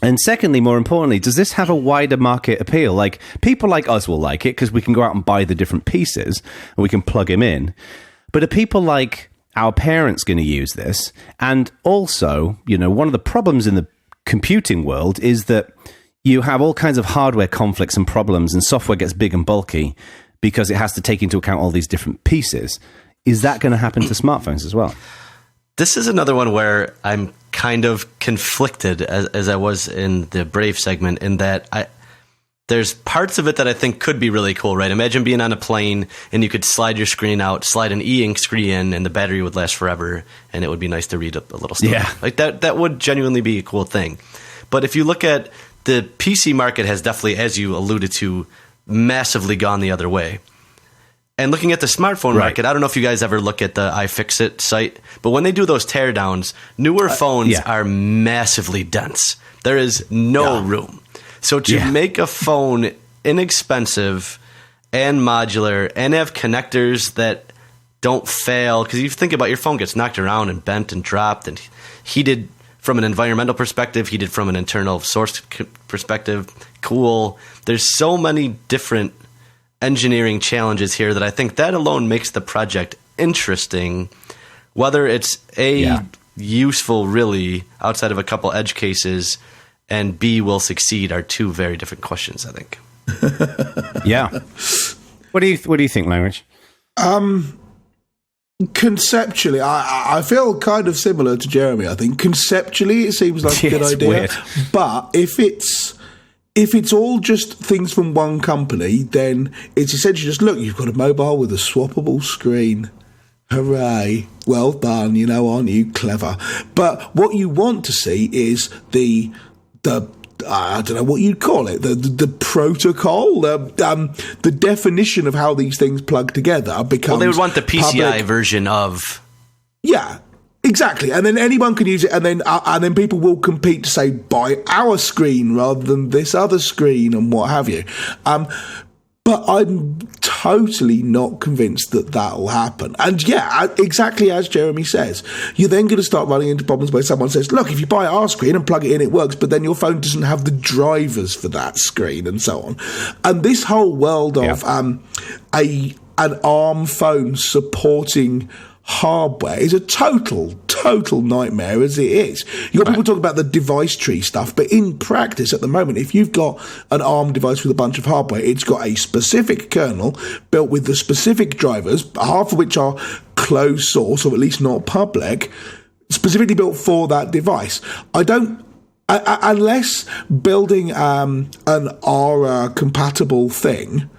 And secondly, more importantly, does this have a wider market appeal? Like, people like us will like it because we can go out and buy the different pieces and we can plug them in. But are people like our parents going to use this? And also, one of the problems in the computing world is that you have all kinds of hardware conflicts and problems, and software gets big and bulky because it has to take into account all these different pieces. Is that going to happen to smartphones as well? This is another one where I'm kind of conflicted, as I was in the Brave segment, in that there's parts of it that I think could be really cool, right? Imagine being on a plane and you could slide your screen out, slide an e-ink screen in, and the battery would last forever, and it would be nice to read a little story. Yeah. Like that would genuinely be a cool thing. But if you look at the PC market, has definitely, as you alluded to, massively gone the other way. And looking at the smartphone market, I don't know if you guys ever look at the iFixit site, but when they do those teardowns, newer phones are massively dense. There is no room. So to make a phone inexpensive and modular and have connectors that don't fail, because you think about your phone gets knocked around and bent and dropped and heated from an environmental perspective, heated from an internal source perspective, cool. There's so many different engineering challenges here that I think that alone makes the project interesting. Whether it's useful really outside of a couple edge cases, and B, will succeed, are two very different questions, I think. Yeah. What do you think, Langridge? Conceptually, I feel kind of similar to Jeremy. I think conceptually it seems like a good idea, weird. But if it's all just things from one company, then it's essentially just, look, you've got a mobile with a swappable screen. Hooray. Well done, aren't you clever? But what you want to see is the I don't know what you'd call it, the protocol, the definition of how these things plug together becomes. Well, they would want the PCI public version of. Yeah. Exactly, and then anyone can use it, and then people will compete to say, buy our screen rather than this other screen and what have you. But I'm totally not convinced that will happen. And exactly as Jeremy says, you're then going to start running into problems where someone says, look, if you buy our screen and plug it in, it works, but then your phone doesn't have the drivers for that screen and so on. And this whole world of an ARM phone supporting hardware is a total nightmare as it is. You've got people talking about the device tree stuff, but in practice at the moment, if you've got an ARM device with a bunch of hardware, it's got a specific kernel built with the specific drivers, half of which are closed source, or at least not public, specifically built for that device. Unless building an ARA compatible thing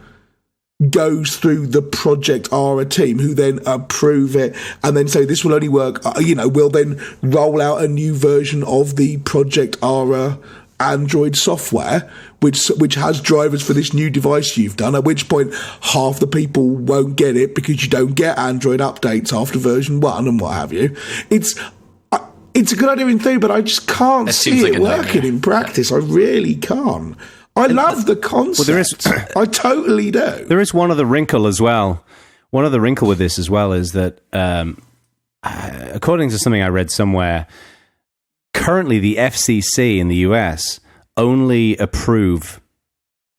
goes through the Project Ara team, who then approve it and then say this will only work, we'll then roll out a new version of the Project Ara Android software, which has drivers for this new device you've done, at which point half the people won't get it because you don't get Android updates after version 1 and what have you. It's a good idea in theory, but I just can't see it working in practice. I really can't. I love the concept. I totally do. There is one other wrinkle as well. One other wrinkle with this as well is that, according to something I read somewhere, currently the FCC in the US only approve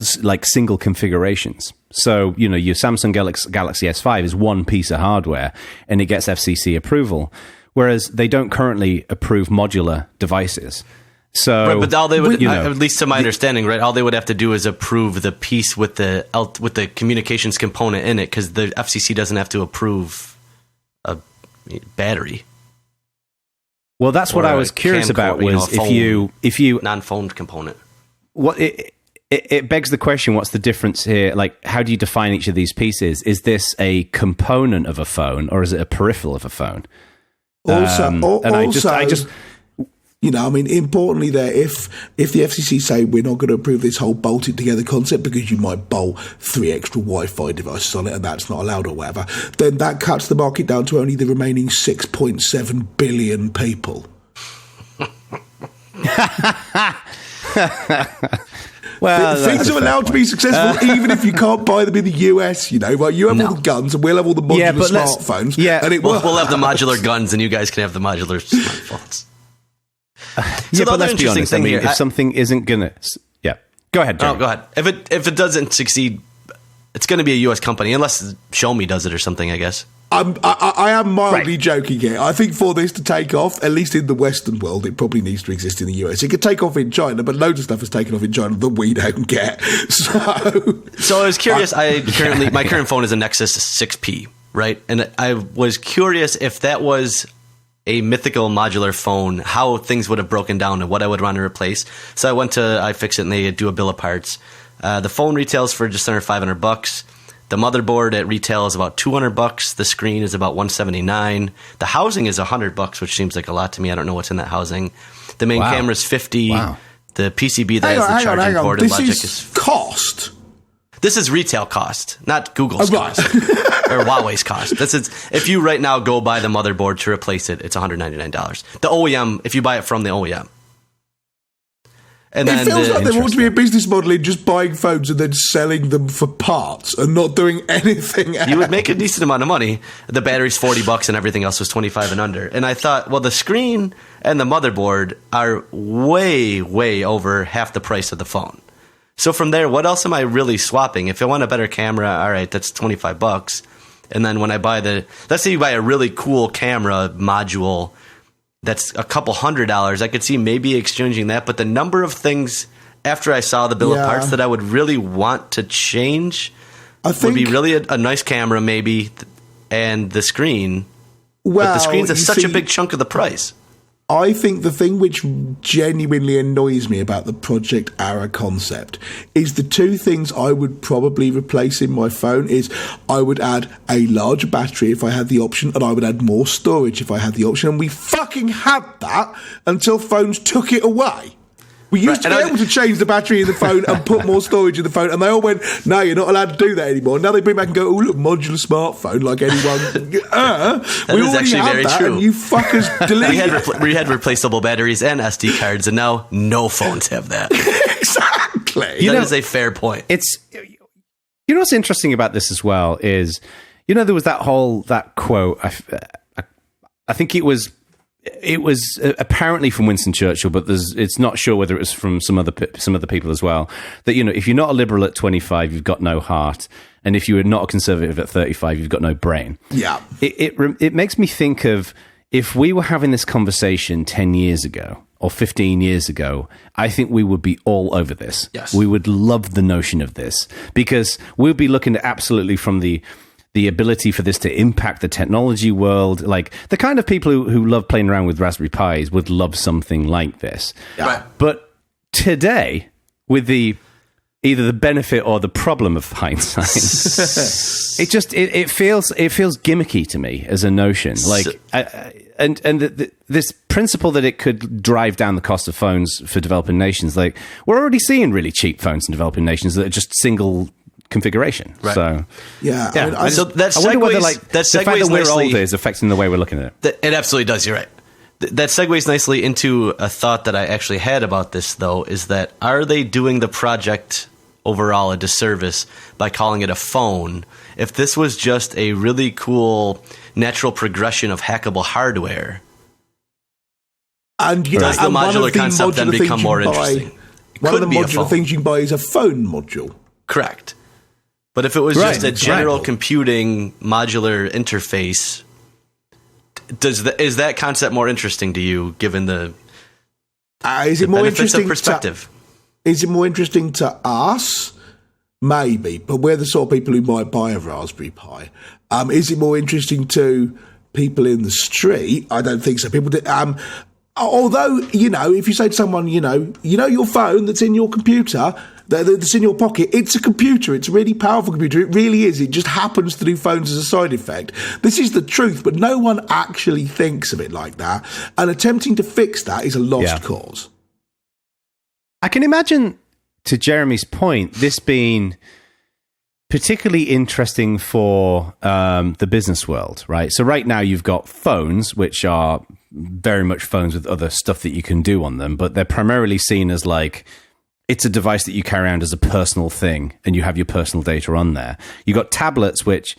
single configurations. So, your Samsung Galaxy S5 is one piece of hardware and it gets FCC approval, whereas they don't currently approve modular devices. So, right, but all they would, at least to my understanding, right, all they would have to do is approve the piece with the communications component in it, because the FCC doesn't have to approve a battery. Well, that's what I was curious about. Was if you non-phone component. it begs the question, what's the difference here? Like, how do you define each of these pieces? Is this a component of a phone or is it a peripheral of a phone? Importantly there, if the FCC say we're not going to approve this whole bolted together concept because you might bolt 3 extra Wi-Fi devices on it and that's not allowed or whatever, then that cuts the market down to only the remaining 6.7 billion people. Well, things are allowed to be successful even if you can't buy them in the US, you know. Well, you have all the guns and we'll have all the modular smartphones. And we'll have the modular guns and you guys can have the modular smartphones. But let's be honest. I mean, if something isn't gonna, go ahead. Jerry. Oh, go ahead. If it doesn't succeed, it's going to be a US company, unless Xiaomi does it or something, I guess. I am mildly joking here. I think for this to take off, at least in the Western world, it probably needs to exist in the US. It could take off in China, but loads of stuff has taken off in China that we don't get. So I was curious. My current phone is a Nexus 6P, right? And I was curious if that was a mythical modular phone, how things would have broken down and what I would want to replace. So I went to iFixit and they do a bill of parts. The phone retails for just under $500. The motherboard at retail is about $200. The screen is about $179. The housing is $100, which seems like a lot to me. I don't know what's in that housing. The main camera is $50. Wow. The PCB that has the charging port and logic is cost. This is retail cost, not Google's cost or Huawei's cost. This is if you right now go buy the motherboard to replace it, it's $199. The OEM, if you buy it from the OEM. And it feels like there ought to be a business model in just buying phones and then selling them for parts and not doing anything else. You would make a decent amount of money. The battery's $40 and everything else was $25 and under. And I thought, well, the screen and the motherboard are way, way over half the price of the phone. So from there, what else am I really swapping? If I want a better camera, all right, that's $25. And then when I buy let's say you buy a really cool camera module that's a couple $100, I could see maybe exchanging that. But the number of things after I saw the bill of parts that I would really want to change would be really a nice camera maybe and the screen. But the screen's such a big chunk of the price. I think the thing which genuinely annoys me about the Project Ara concept is the two things I would probably replace in my phone is I would add a larger battery if I had the option and I would add more storage if I had the option. And we fucking had that until phones took it away. We used to be able to change the battery in the phone and put more storage in the phone, and they all went, no, you're not allowed to do that anymore. Now they bring back and go, oh, look, modular smartphone, like anyone. We already had that, and you fuckers deleted we had replaceable batteries and SD cards, and now no phones have that. Exactly. That is a fair point. You know what's interesting about this as well is, there was that quote, I think it was apparently from Winston Churchill, but it's not sure whether it was from some other people as well. That if you're not a liberal at 25, you've got no heart, and if you are not a conservative at 35, you've got no brain. Yeah, it makes me think of if we were having this conversation 10 years ago or 15 years ago, I think we would be all over this. Yes, we would love the notion of this because we'll be looking at absolutely from the ability for this to impact the technology world. Like the kind of people who love playing around with Raspberry Pis would love something like this. Right. But today, with either the benefit or the problem of hindsight, it feels gimmicky to me as a notion. Like, this principle that it could drive down the cost of phones for developing nations. Like we're already seeing really cheap phones in developing nations that are just single configuration. Right. So yeah. I wonder whether the fact that we're older is affecting the way we're looking at it. It absolutely does. You're right. That segues nicely into a thought that I actually had about this, though, is that are they doing the project overall a disservice by calling it a phone? If this was just a really cool natural progression of hackable hardware, and does the modular concept then become more interesting? One of the modular things you can buy is a phone module. Correct. But if it was just a general computing modular interface, is that concept more interesting to you, given the is it more interesting perspective? Is it more interesting to us? Maybe, but we're the sort of people who might buy a Raspberry Pi. Is it more interesting to people in the street? I don't think so. People do. Although, if you say to someone, your phone that's in your computer, that's in your pocket. It's a computer. It's a really powerful computer. It really is. It just happens to do phones as a side effect. This is the truth, but no one actually thinks of it like that. And attempting to fix that is a lost cause. I can imagine, to Jeremy's point, this being particularly interesting for the business world, right? So right now you've got phones, which are very much phones with other stuff that you can do on them, but they're primarily seen as like, it's a device that you carry around as a personal thing, and you have your personal data on there. You've got tablets, which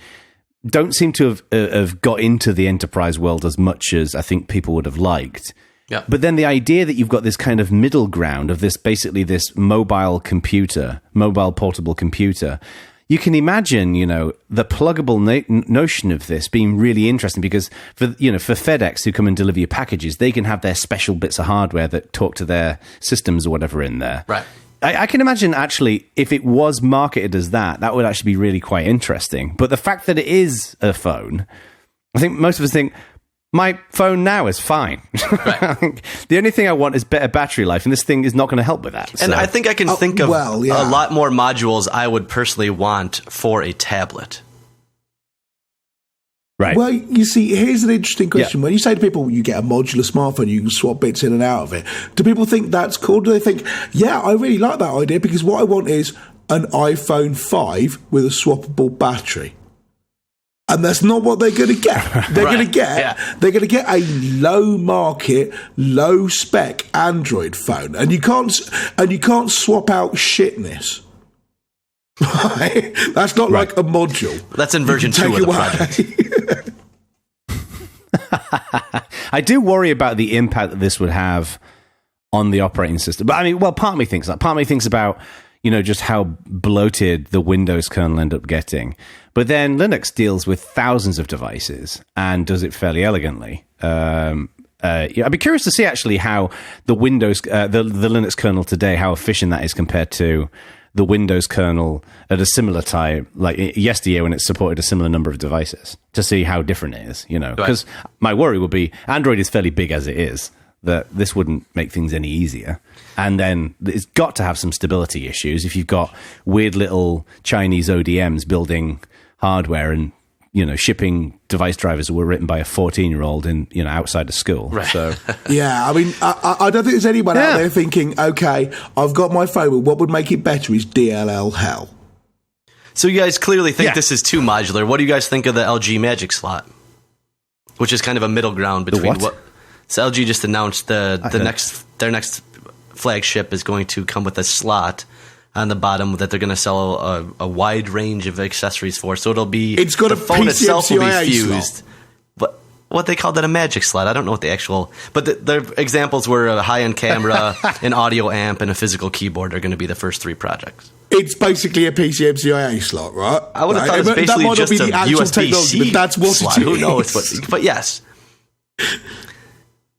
don't seem to have got into the enterprise world as much as I think people would have liked. Yeah. But then the idea that you've got this kind of middle ground of this, basically this mobile portable computer, you can imagine, the pluggable notion of this being really interesting, because for FedEx, who come and deliver your packages, they can have their special bits of hardware that talk to their systems or whatever in there. Right. I can imagine, actually, if it was marketed as that would actually be really quite interesting. But the fact that it is a phone, I think most of us think, my phone now is fine. Right. The only thing I want is better battery life, and this thing is not going to help with that. And I think I can think of a lot more modules I would personally want for a tablet. Right. Well, you see, here's an interesting question. Yeah. When you say to people, you get a modular smartphone, you can swap bits in and out of it, do people think that's cool? Do they think, yeah, I really like that idea, because what I want is an iPhone 5 with a swappable battery? And that's not what they're going to get. They're going to get a low market, low spec Android phone, and you can't swap out shitness. Right? That's not like a module. That's in version 2 of the project. I do worry about the impact that this would have on the operating system. But I mean, part of me thinks that. Part of me thinks about, just how bloated the Windows kernel end up getting. But then Linux deals with thousands of devices and does it fairly elegantly. I'd be curious to see actually how the Windows, the Linux kernel today, how efficient that is compared to the Windows kernel at a similar time, like yesteryear when it supported a similar number of devices, to see how different it is. Because my worry would be Android is fairly big as it is, that this wouldn't make things any easier. And then it's got to have some stability issues if you've got weird little Chinese ODMs building hardware and, shipping device drivers that were written by a 14-year-old in, outside of school. Right. So, yeah, I mean, I don't think there's anyone out there thinking, okay, I've got my phone, but what would make it better is DLL hell. So you guys clearly think this is too modular. What do you guys think of the LG Magic Slot? Which is kind of a middle ground between what? So LG just announced their next flagship is going to come with a slot on the bottom that they're going to sell a wide range of accessories for. So it's got the phone itself will be fused. Slot. But what they called that a magic slot? I don't know what the actual. But the examples were a high-end camera, an audio amp, and a physical keyboard are going to be the first 3 projects. It's basically a PCMCIA slot, right? I would have thought it was basically just a USB-C but that's what slot. Who knows? But yes.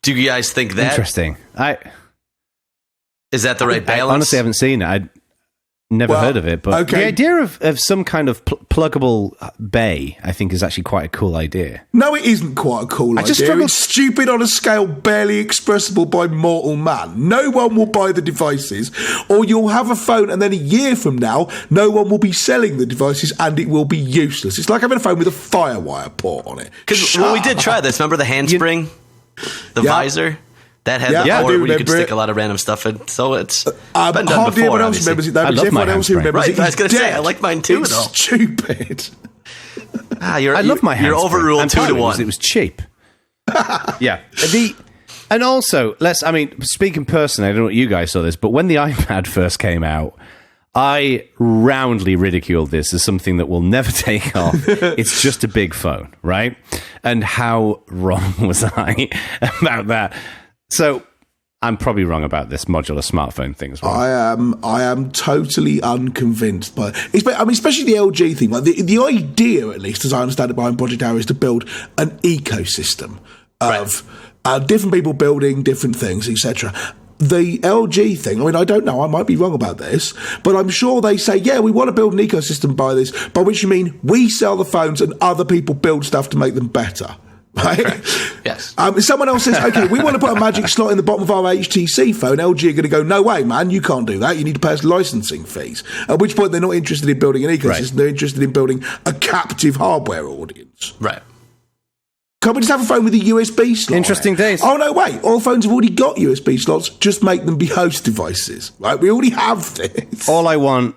Do you guys think that? Interesting. Is that the right balance? I honestly haven't seen it. I never heard of it, but the idea of some kind of pluggable bay, I think, is actually quite a cool idea. No, it isn't quite a cool idea. It's stupid on a scale barely expressible by mortal man. No one will buy the devices, or you'll have a phone and then a year from now, no one will be selling the devices and it will be useless. It's like having a phone with a FireWire port on it. Because we did try this. Remember the handspring? The visor? That had the port where you could stick a lot of random stuff in. So it's been done before. Everyone else remembers it, though. I love my handspring. Right, I was going to say, I like mine too, it's though. Stupid. I love my handspring. You're overruled 2-1. It was cheap. Yeah. And also, speaking personally, I don't know what you guys saw this, but when the iPad first came out, I roundly ridiculed this as something that will never take off. It's just a big phone, right? And how wrong was I about that? So I'm probably wrong about this modular smartphone thing as well. I am totally unconvinced by it. Especially the LG thing. Like the idea, at least as I understand it behind Project Arrow, is to build an ecosystem of different people building different things, etc. The LG thing, I don't know, I might be wrong about this, but I'm sure they say, yeah, we want to build an ecosystem by this, by which you mean we sell the phones and other people build stuff to make them better. Right? Yes. Someone else says, okay, we want to put a magic slot in the bottom of our HTC phone. LG are going to go, no way, man, you can't do that. You need to pay us licensing fees. At which point they're not interested in building an ecosystem. Right. They're interested in building a captive hardware audience. Right. Can't we just have a phone with a USB slot? Interesting days. Oh, no, wait. All phones have already got USB slots. Just make them be host devices. Right? We already have this. All I want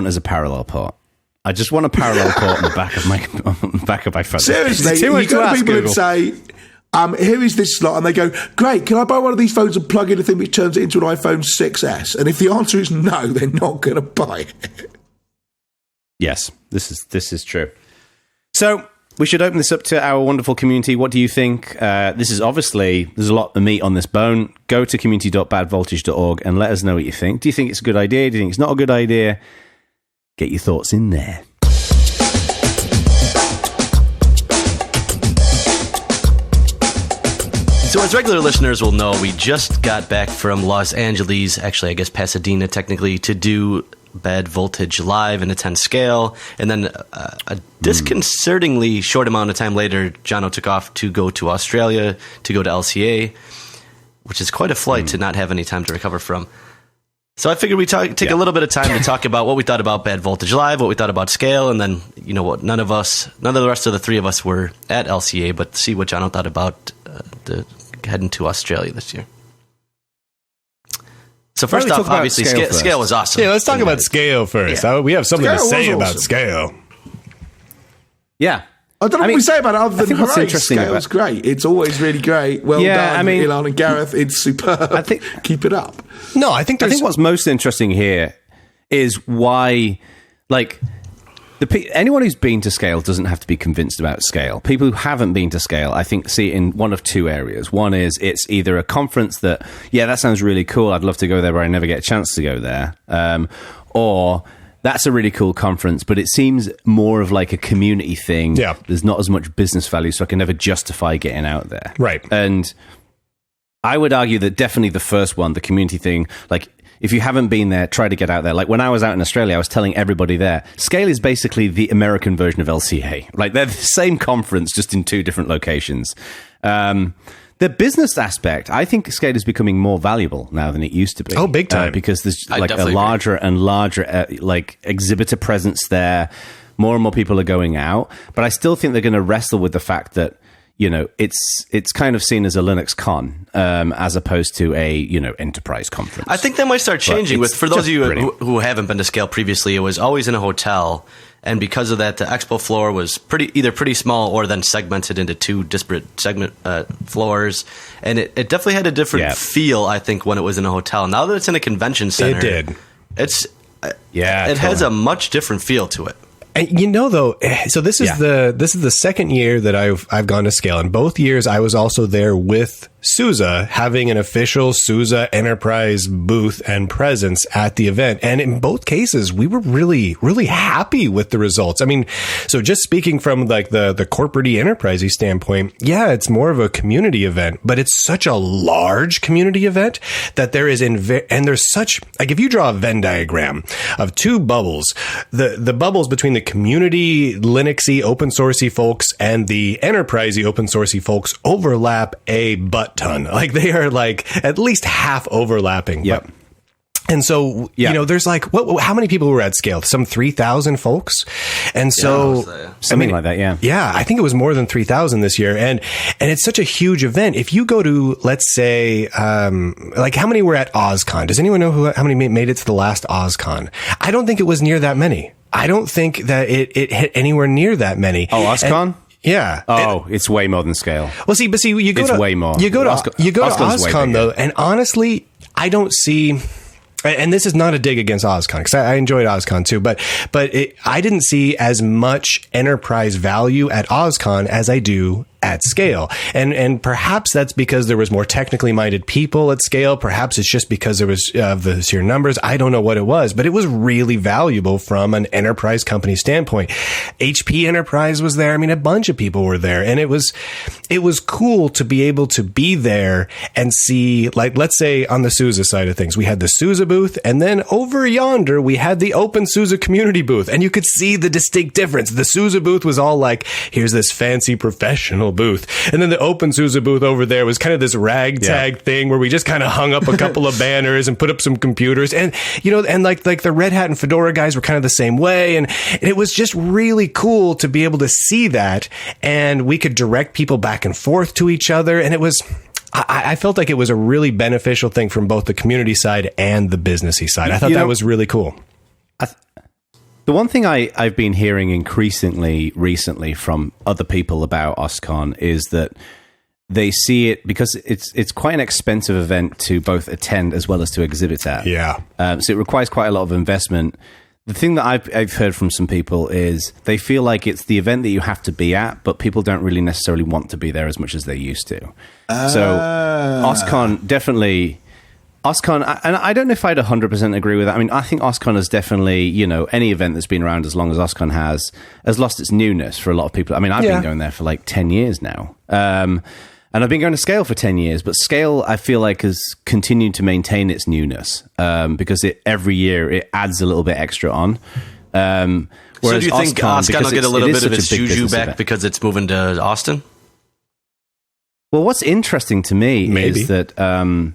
is a parallel port. I just want a parallel port on the back of my phone. Seriously, you go to people and say, here is this slot, and they go, great, can I buy one of these phones and plug in a thing which turns it into an iPhone 6S? And if the answer is no, they're not going to buy it. Yes, this is true. So we should open this up to our wonderful community. What do you think? This is obviously, there's a lot of meat on this bone. Go to community.badvoltage.org and let us know what you think. Do you think it's a good idea? Do you think it's not a good idea? Get your thoughts in there. So as regular listeners will know, we just got back from Los Angeles, actually I guess Pasadena technically, to do Bad Voltage live in a 10 scale. And then a disconcertingly short amount of time later, Jono took off to go to Australia, to go to LCA, which is quite a flight to not have any time to recover from. So I figured we'd take a little bit of time to talk about what we thought about Bad Voltage Live, what we thought about Scale, and then, you know what, none of the rest of the three of us were at LCA, but see what Jono thought about heading to Australia this year. So first off, obviously, Scale was awesome. Yeah, let's talk about Scale first. Yeah. We have something to say about Scale. Yeah. I don't know what we say about it other than hooray, Scale's great. It's always really great. Well done, Ilan and Gareth. It's superb. Keep it up. No, I think what's most interesting here is why, like, anyone who's been to Scale doesn't have to be convinced about Scale. People who haven't been to Scale, I think, see it in one of two areas. One is it's either a conference that, yeah, that sounds really cool, I'd love to go there, but I never get a chance to go there. Or that's a really cool conference, but it seems more of like a community thing. Yeah. There's not as much business value, so I can never justify getting out there. Right. And I would argue that definitely the first one, the community thing, like, if you haven't been there, try to get out there. Like, when I was out in Australia, I was telling everybody there, Scale is basically the American version of LCA. Like, they're the same conference, just in two different locations. The business aspect, I think Scale is becoming more valuable now than it used to be. Oh, big time. Because there's like a larger and larger like exhibitor presence there. More and more people are going out. But I still think they're going to wrestle with the fact that, you know, it's kind of seen as a Linux con as opposed to a, you know, enterprise conference. I think that might start changing. For those of you who haven't been to Scale previously, it was always in a hotel. And because of that, the expo floor was either pretty small or then segmented into two disparate floors. And it definitely had a different feel, I think, when it was in a hotel. Now that it's in a convention center, it did. It has a much different feel to it. And you know, though, so this is the second year that I've gone to Scale, and both years I was also there with SUSE, having an official SUSE enterprise booth and presence at the event. And in both cases, we were really, really happy with the results. I mean, so just speaking from like the corporate-y enterprisey standpoint, yeah, it's more of a community event, but it's such a large community event that there is and there's such, like, if you draw a Venn diagram of two bubbles, the bubbles between the community Linuxy open sourcey folks and the enterprisey open sourcey folks overlap a butt ton. Like, they are like at least half overlapping. Yep. And so, you know, there's like, how many people were at Scale? Some 3,000 folks. And so, something like that. Yeah. Yeah. I think it was more than 3,000 this year. And it's such a huge event. If you go to, let's say, like, how many were at OzCon? Does anyone know how many made it to the last OzCon? I don't think it was near that many. I don't think that it hit anywhere near that many. Oh, OzCon? Yeah. Oh, it's way more than Scale. Well, see, you go it's way more. You go to OzCon though, and honestly, I don't see. And this is not a dig against OzCon, because I enjoyed OzCon too, but I didn't see as much enterprise value at OzCon as I do at scale. And perhaps that's because there was more technically minded people at scale. Perhaps it's just because there was the sheer numbers. I don't know what it was, but it was really valuable from an enterprise company standpoint. HP Enterprise was there. I mean, a bunch of people were there, and it was cool to be able to be there and see, like, let's say on the SUSE side of things, we had the SUSE booth, and then over yonder, we had the OpenSUSE community booth, and you could see the distinct difference. The SUSE booth was all like, here's this fancy professional booth. And then the OpenSUSE booth over there was kind of this ragtag thing where we just kind of hung up a couple of banners and put up some computers. And, you know, and like the Red Hat and Fedora guys were kind of the same way. And it was just really cool to be able to see that. And we could direct people back and forth to each other. And it was, I felt like it was a really beneficial thing from both the community side and the businessy side. I thought that was really cool. The one thing I've been hearing increasingly recently from other people about OSCON is that they see it, because it's quite an expensive event to both attend as well as to exhibit at. Yeah. So it requires quite a lot of investment. The thing that I've heard from some people is they feel like it's the event that you have to be at, but people don't really necessarily want to be there as much as they used to. So OSCON definitely... OSCON, and I don't know if I'd 100% agree with that. I mean, I think OSCON has definitely, you know, any event that's been around as long as OSCON has lost its newness for a lot of people. I mean, I've been going there for like 10 years now. And I've been going to Scale for 10 years, but Scale, I feel like, has continued to maintain its newness because every year it adds a little bit extra on. So do you think OSCON will get a little bit of its juju back because it's moving to Austin? Well, what's interesting to me is that...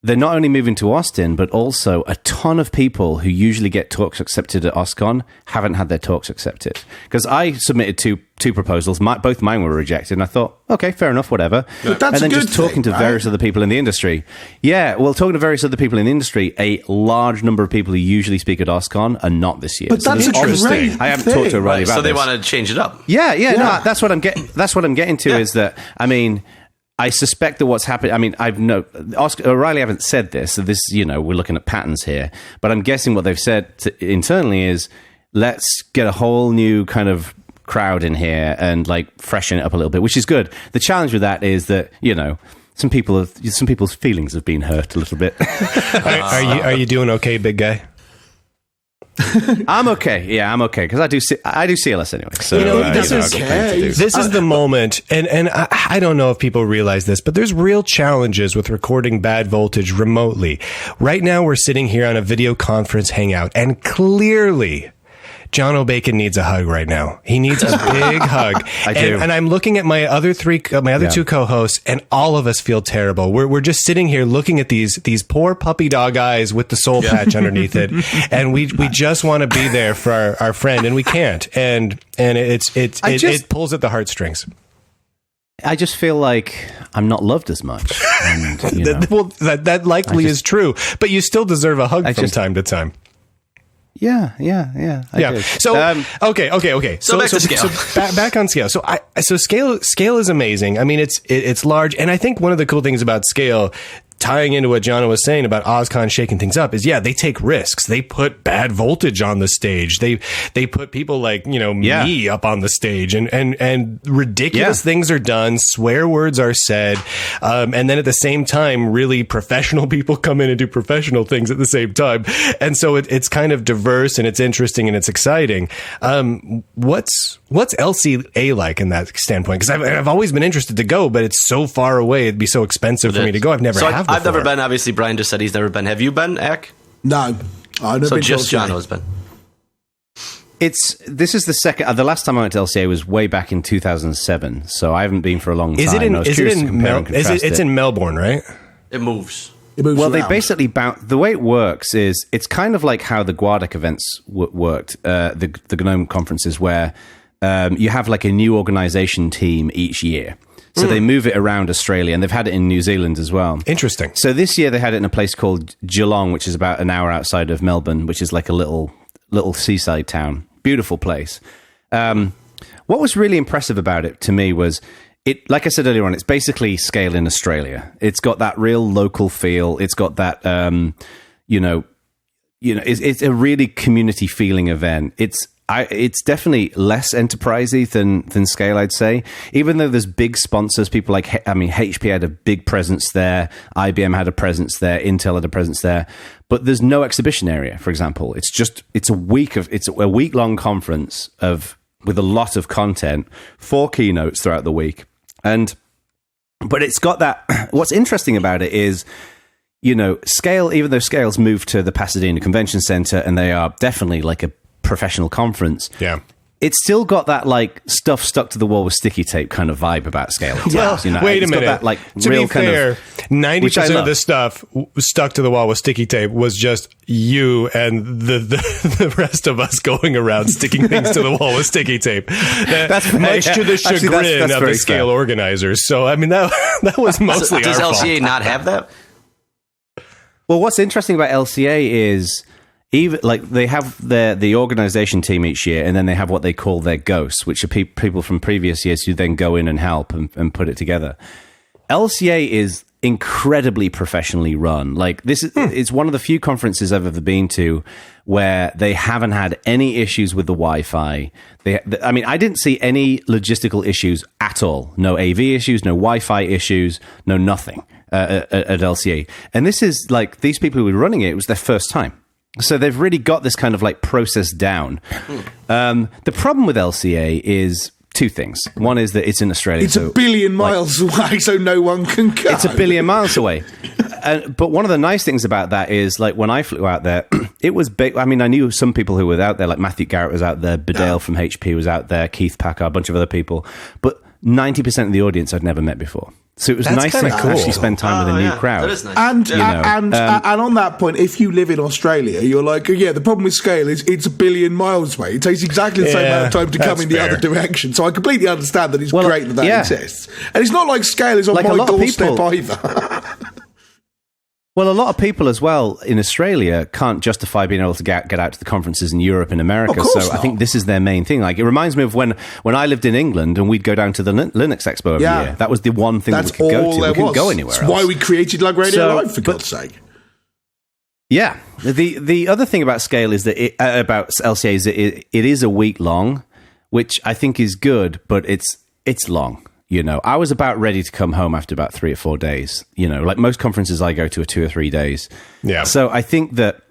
they're not only moving to Austin, but also a ton of people who usually get talks accepted at OSCON haven't had their talks accepted. Because I submitted two proposals. Both mine were rejected, and I thought, okay, fair enough, whatever. But that's and then a good just talking thing, to various other people in the industry. Yeah, well, talking to various other people in the industry, a large number of people who usually speak at OSCON are not this year. But that's interesting. I haven't talked to O'Reilly about so they this. want to change it up. Yeah. No, that's what I'm getting to is that, I mean... I suspect that what's happened, I mean, O'Reilly haven't said this, so this, you know, we're looking at patterns here, but I'm guessing what they've said internally is, let's get a whole new kind of crowd in here and, like, freshen it up a little bit, which is good. The challenge with that is that, you know, some people's feelings have been hurt a little bit. Are you doing okay, big guy? I'm okay. Yeah, I'm okay because I do CLS anyway. So you know, this is the moment, and I don't know if people realize this, but there's real challenges with recording Bad Voltage remotely. Right now, we're sitting here on a video conference hangout, and clearly, Jono Bacon needs a hug right now. He needs a big hug. I do. And I'm looking at my other two co-hosts, and all of us feel terrible. We're just sitting here looking at these poor puppy dog eyes with the soul patch underneath it, and we just want to be there for our friend, and we can't. And it pulls at the heartstrings. I just feel like I'm not loved as much. And, well, that likely is true, but you still deserve a hug from time to time. Yeah. Do. So okay. So back to Scale. So back on Scale. So Scale is amazing. I mean, it's large, and I think one of the cool things about Scale, tying into what Jono was saying about OSCON shaking things up, is they take risks. They put Bad Voltage on the stage. They put people like me up on the stage, and ridiculous things are done. Swear words are said, and then at the same time, really professional people come in and do professional things at the same time. And so it's kind of diverse, and it's interesting, and it's exciting. What's LCA like in that standpoint? Because I've always been interested to go, but it's so far away. It'd be so expensive for me to go. I've never have. I've never been. Obviously, Brian just said he's never been. Have you been, Ak? No, I've never been. So just Jono's been. This is the second. The last time I went to LCA was way back in 2007. So I haven't been for a long time. It's in Melbourne, right? It moves. Well, they basically the way it works is it's kind of like how the Guadec events worked, the GNOME conferences, where you have like a new organization team each year. So they move it around Australia, and they've had it in New Zealand as well. Interesting. So this year they had it in a place called Geelong, which is about an hour outside of Melbourne, which is like a little seaside town. Beautiful place. What was really impressive about it to me was it, like I said earlier on, it's basically Scale in Australia. It's got that real local feel. It's got that, it's a really community feeling event. It's it's definitely less enterprisey than Scale, I'd say. Even though there's big sponsors, people like, HP had a big presence there, IBM had a presence there, Intel had a presence there, but there's no exhibition area, for example. It's a week-long conference with a lot of content, 4 keynotes throughout the week. But it's got that, what's interesting about it is, Scale, even though Scale's moved to the Pasadena Convention Center and they are definitely like a professional conference, it's still got that like stuff stuck to the wall with sticky tape kind of vibe about Scale. Wait a minute. That, like, to real be fair, 90% of the stuff stuck to the wall with sticky tape was just you and the rest of us going around sticking things to the wall with sticky tape. That's much to the chagrin of the Scale organizers. So, I mean, that was mostly Does our LCA fault. not have that? Well, what's interesting about LCA is even like they have the organization team each year, and then they have what they call their ghosts, which are people from previous years who then go in and help and put it together. LCA is incredibly professionally run. Like this is it's one of the few conferences I've ever been to where they haven't had any issues with the Wi-Fi. I mean, I didn't see any logistical issues at all. No AV issues, no Wi-Fi issues, no nothing at LCA. And this is like these people who were running it was their first time. So they've really got this kind of like process down. The problem with LCA is 2 things. One is that it's in Australia. It's a billion miles away, so no one can go. It's a billion miles away. But one of the nice things about that is, like, when I flew out there, it was big. I mean, I knew some people who were out there, like Matthew Garrett was out there, Bedale from HP was out there, Keith Packard, a bunch of other people. But 90% of the audience I'd never met before. So it was nice to actually spend time with a new crowd. That is nice. And on that point, if you live in Australia, you're like, the problem with Scale is it's a billion miles away. It takes exactly the same amount of time to come in the other direction. So I completely understand that it's great that exists. And it's not like Scale is on my doorstep either. Well, a lot of people as well in Australia can't justify being able to get out to the conferences in Europe and America. So I think this is their main thing. Like, it reminds me of when I lived in England and we'd go down to the Linux Expo every year. That was the one thing that we could go to. We couldn't go anywhere else. That's why we created Lug Radio Live, for God's sake. Yeah. The other thing about Scale is that about LCA is that it is a week long, which I think is good, but it's long. I was about ready to come home after about 3 or 4 days. Like most conferences I go to are 2 or 3 days. Yeah. So I think that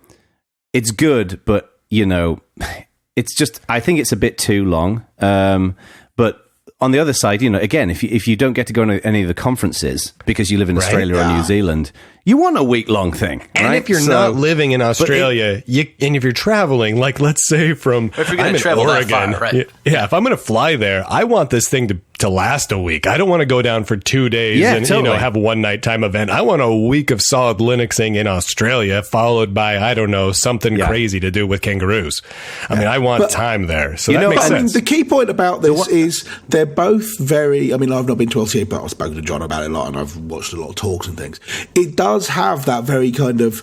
it's good, but it's just, I think it's a bit too long. But on the other side, again, if you don't get to go to any of the conferences because you live in Australia or New Zealand, you want a week-long thing, and right? if you're not living in Australia, and if you're traveling, like let's say from if you're going to travel Oregon, that far, right? Yeah, if I'm going to fly there, I want this thing to last a week. I don't want to go down for 2 days and have a one nighttime event. I want a week of solid Linuxing in Australia, followed by something crazy to do with kangaroos. I mean, I want time there, so that makes sense. The key point about this is they're both very. I mean, I've not been to LCA, but I've spoken to John about it a lot, and I've watched a lot of talks and things. It does have that very kind of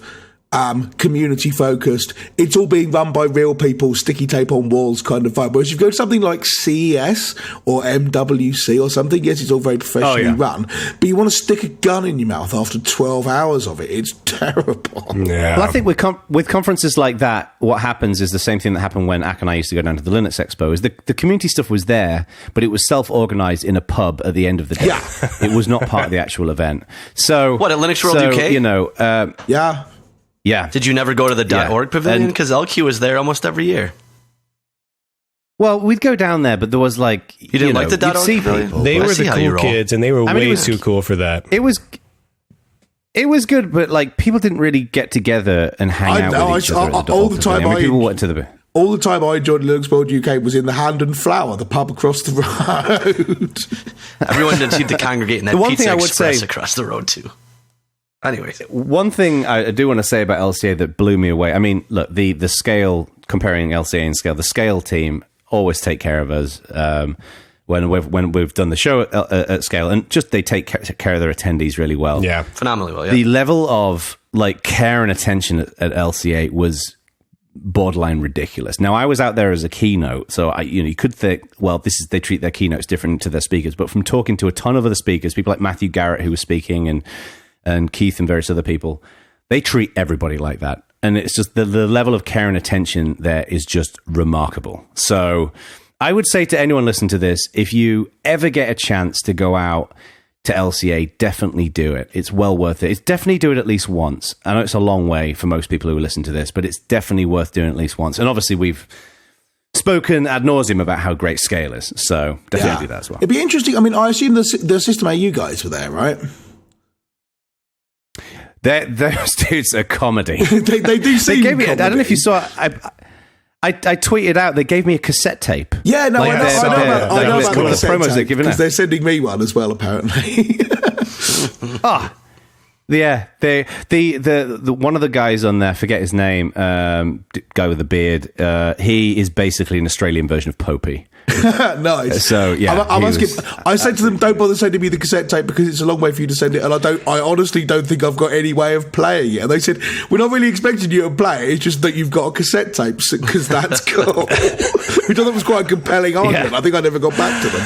community focused, it's all being run by real people, sticky tape on walls kind of vibe. Whereas if you go to something like CES or MWC or something, yes, it's all very professionally run, but you want to stick a gun in your mouth after 12 hours of it. It's terrible. Yeah. Well, I think with conferences like that, what happens is the same thing that happened when Ak and I used to go down to the Linux Expo, is the community stuff was there, but it was self-organized in a pub at the end of the day. Yeah. It was not part of the actual event. So what, at Linux World UK? Yeah. Did you never go to the .org pavilion? Because LQ was there almost every year. Well, we'd go down there, but there was like... You didn't like the .org pavilion? They were the cool kids, and they were way too cool for that. It was good, but like people didn't really get together and hang out with each other. All the time people went to the... All the time I joined Linux World UK was in the Hand and Flower, the pub across the road. Everyone did seem to congregate in that Pizza Express across the road too. Anyways, one thing I do want to say about LCA that blew me away. I mean, look, the Scale, comparing LCA and Scale, the Scale team always take care of us when we've done the show at Scale, and just they take care of their attendees really well. Yeah, phenomenally well. Yeah. The level of like care and attention at LCA was borderline ridiculous. Now, I was out there as a keynote, so you could think, well, they treat their keynotes different to their speakers. But from talking to a ton of other speakers, people like Matthew Garrett who was speaking and Keith and various other people, they treat everybody like that. and it's just the level of care and attention there is just remarkable. So I would say to anyone listening to this, if you ever get a chance to go out to LCA, definitely do it. It's well worth it. It's definitely do it at least once. I know it's a long way for most people who listen to this, but it's definitely worth doing at least once. And obviously we've spoken ad nauseum about how great Scale is, so definitely do that as well. It'd be interesting. I mean, I assume the System AU guys were there, right? Those dudes are comedy. they do seem they gave me, comedy. I don't know if you saw I tweeted out, they gave me a cassette tape. Yeah, no, Like I know about one of the promos they're giving out. because they're sending me one as well, apparently. Yeah, the one of the guys on there, forget his name, guy with the beard. He is basically an Australian version of Popey. Nice. So yeah, I said to them, don't bother sending me the cassette tape because it's a long way for you to send it, and I honestly don't think I've got any way of playing it. And they said, we're not really expecting you to play it, it's just that you've got a cassette tape because that's cool. Which I thought was quite a compelling argument. I think I never got back to them.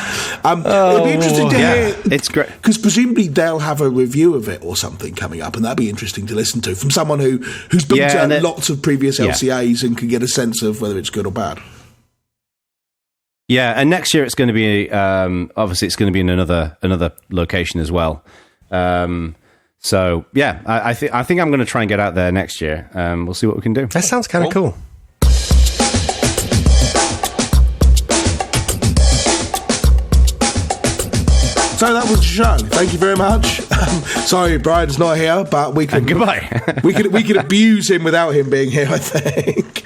It'll be interesting to hear. It's great Because presumably they'll have a review of it or something coming up, and that'd be interesting to listen to from someone who's been to lots of previous LCAs and can get a sense of whether it's good or bad. Yeah, and next year it's going to be obviously it's going to be in another location as well. So yeah, I think I'm going to try and get out there next year. We'll see what we can do. That sounds kind of cool. So that was the show. Thank you very much. Sorry, Brian's not here, but we can goodbye. we could abuse him without him being here, I think.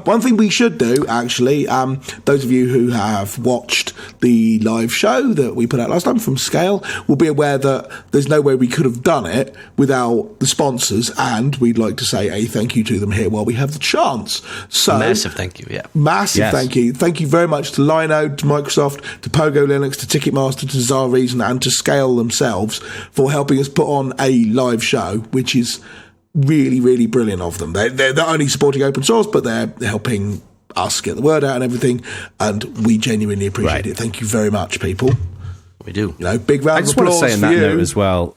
One thing we should do, actually, those of you who have watched the live show that we put out last time from Scale will be aware that there's no way we could have done it without the sponsors, and we'd like to say a thank you to them here while we have the chance. So massive thank you, yeah. Massive thank you. Thank you very much to Lino, to Microsoft, to Pogo Linux, to Ticketmaster, to Czar Reason, and to Scale themselves for helping us put on a live show, which is really, really brilliant of them. They're not only supporting open source, but they're helping us get the word out and everything, and we genuinely appreciate it. Thank you very much, people. We do. Big round of applause I just want to say on that note as well.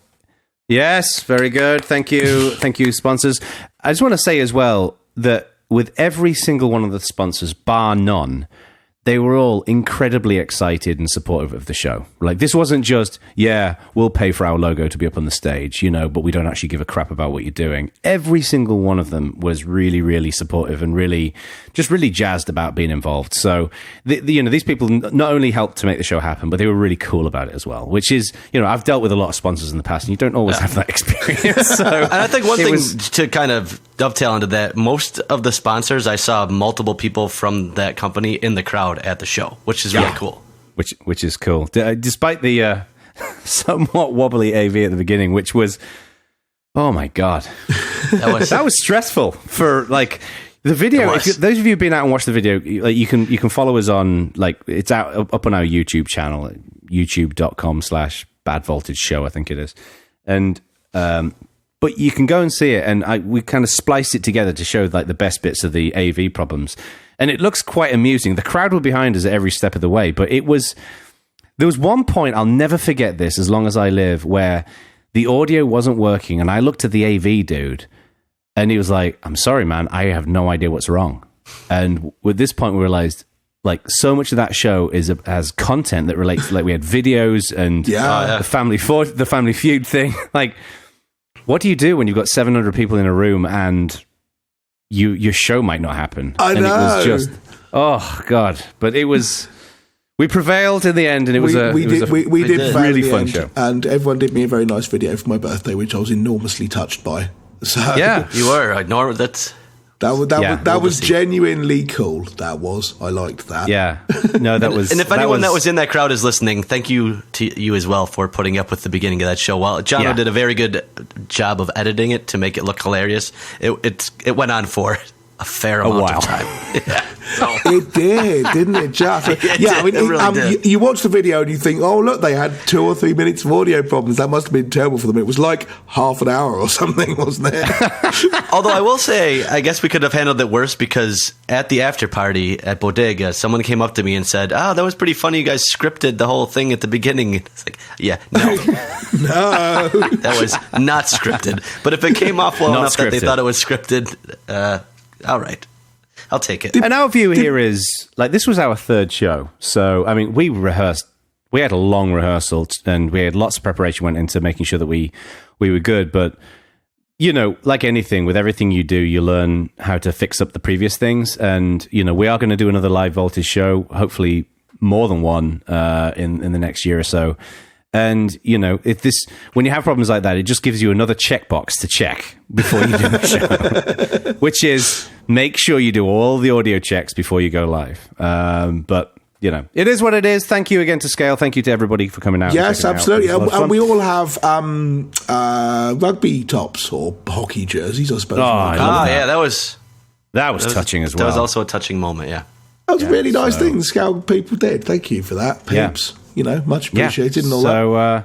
Yes, very good. Thank you. Thank you, sponsors. I just want to say as well that with every single one of the sponsors, bar none, they were all incredibly excited and supportive of the show. Like, this wasn't just, we'll pay for our logo to be up on the stage, but we don't actually give a crap about what you're doing. Every single one of them was really, really supportive and really jazzed about being involved. So, these people not only helped to make the show happen, but they were really cool about it as well, which is, I've dealt with a lot of sponsors in the past, and you don't always have that experience. So, and I think one thing to kind of dovetail into that, most of the sponsors, I saw multiple people from that company in the crowd at the show, which is really cool. Which is cool. Despite the somewhat wobbly AV at the beginning, which was, oh my God. That was stressful for like the video. Those of you who've been out and watched the video, like, you can follow us on, like, it's up on our YouTube channel, youtube.com/badvoltageshow, I think it is. And but you can go and see it, and we kind of spliced it together to show like the best bits of the AV problems. And it looks quite amusing. The crowd were behind us at every step of the way, but there was one point, I'll never forget this as long as I live, where the audio wasn't working, and I looked at the AV dude, and he was like, "I'm sorry, man, I have no idea what's wrong." And with this point, we realized, like, so much of that show has content that relates, like, we had videos and the Family Feud thing. Like, what do you do when you've got 700 people in a room and your show might not happen? I know. It was just, oh God! But it was. We prevailed in the end, and it was a really fun show. And everyone did me a very nice video for my birthday, which I was enormously touched by. So yeah, you were. That was genuinely cool. That was. I liked that. Yeah. No, that was. And if anyone that was in that crowd is listening, thank you to you as well for putting up with the beginning of that show. Well, Jono did a very good job of editing it to make it look hilarious. It went on for a fair amount of time. Yeah. So. It did, didn't it? Just you watch the video and you think, oh look, they had 2 or 3 minutes of audio problems. That must have been terrible for them. It was like half an hour or something, wasn't it? Although I will say, I guess we could have handled it worse, because at the after party at Bodega, someone came up to me and said, "Oh, that was pretty funny. You guys scripted the whole thing at the beginning." It's like, yeah, no, No, that was not scripted. But if it came off well enough that they thought it was scripted, all right. I'll take it. And our view here is, like, this was our 3rd show. So, I mean, we rehearsed. We had a long rehearsal, and we had lots of preparation went into making sure that we were good. But, you know, like anything, with everything you do, you learn how to fix up the previous things. And, you know, we are going to do another Live Voltage show, hopefully more than one in the next year or so. And, you know, when you have problems like that, it just gives you another checkbox to check before you do the show, which is make sure you do all the audio checks before you go live. But, you know, it is what it is. Thank you again to Scale. Thank you to everybody for coming out. Yes, absolutely. And we all have rugby tops or hockey jerseys, I suppose. Yeah, that was touching as well. That was also a touching moment, yeah. That was a really nice thing Scale people did. Thank you for that, peeps. Yeah. You know, much appreciated and all that. So,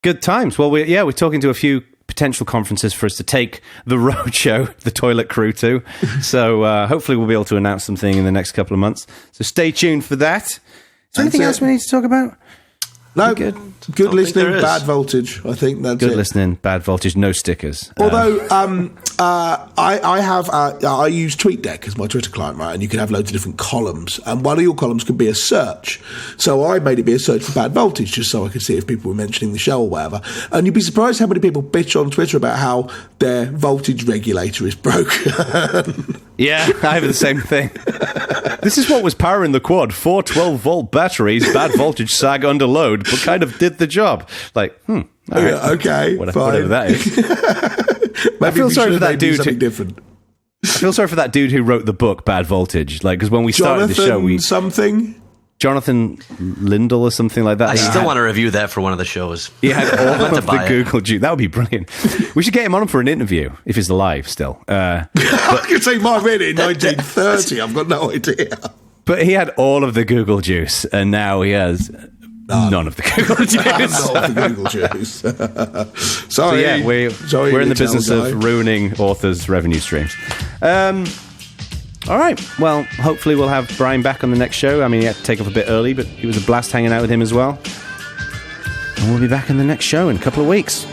good times. Well, we're talking to a few potential conferences for us to take the roadshow, the toilet crew to. So, hopefully we'll be able to announce something in the next couple of months. So stay tuned for that. Is there anything else we need to talk about? No, good listening, bad voltage. I think that's good listening, bad voltage, no stickers. Although I use TweetDeck as my Twitter client, right? And you can have loads of different columns, and one of your columns can be a search. So I made it be a search for bad voltage, just so I could see if people were mentioning the show or whatever. And you'd be surprised how many people bitch on Twitter about how their voltage regulator is broken. Yeah, I have the same thing. This is what was powering the quad. 4 12-volt batteries, bad voltage, sag under load, but kind of did the job. Like, all right. Yeah, okay, whatever that is. I feel sorry for that dude. I feel sorry for that dude who wrote the book Bad Voltage. Like, because when we started the show, Jonathan Lindell or something like that. I still want to review that for one of the shows. He had all of the Google juice. That would be brilliant. We should get him on for an interview if he's alive still. I could say might have been in 1930. I've got no idea. But he had all of the Google juice, and now he has none of the Google juice. None of the Google juice. Sorry. So yeah, we're in the business of ruining authors' revenue streams. All right. Well, hopefully we'll have Bryan back on the next show. I mean, he had to take off a bit early, but it was a blast hanging out with him as well. And we'll be back in the next show in a couple of weeks.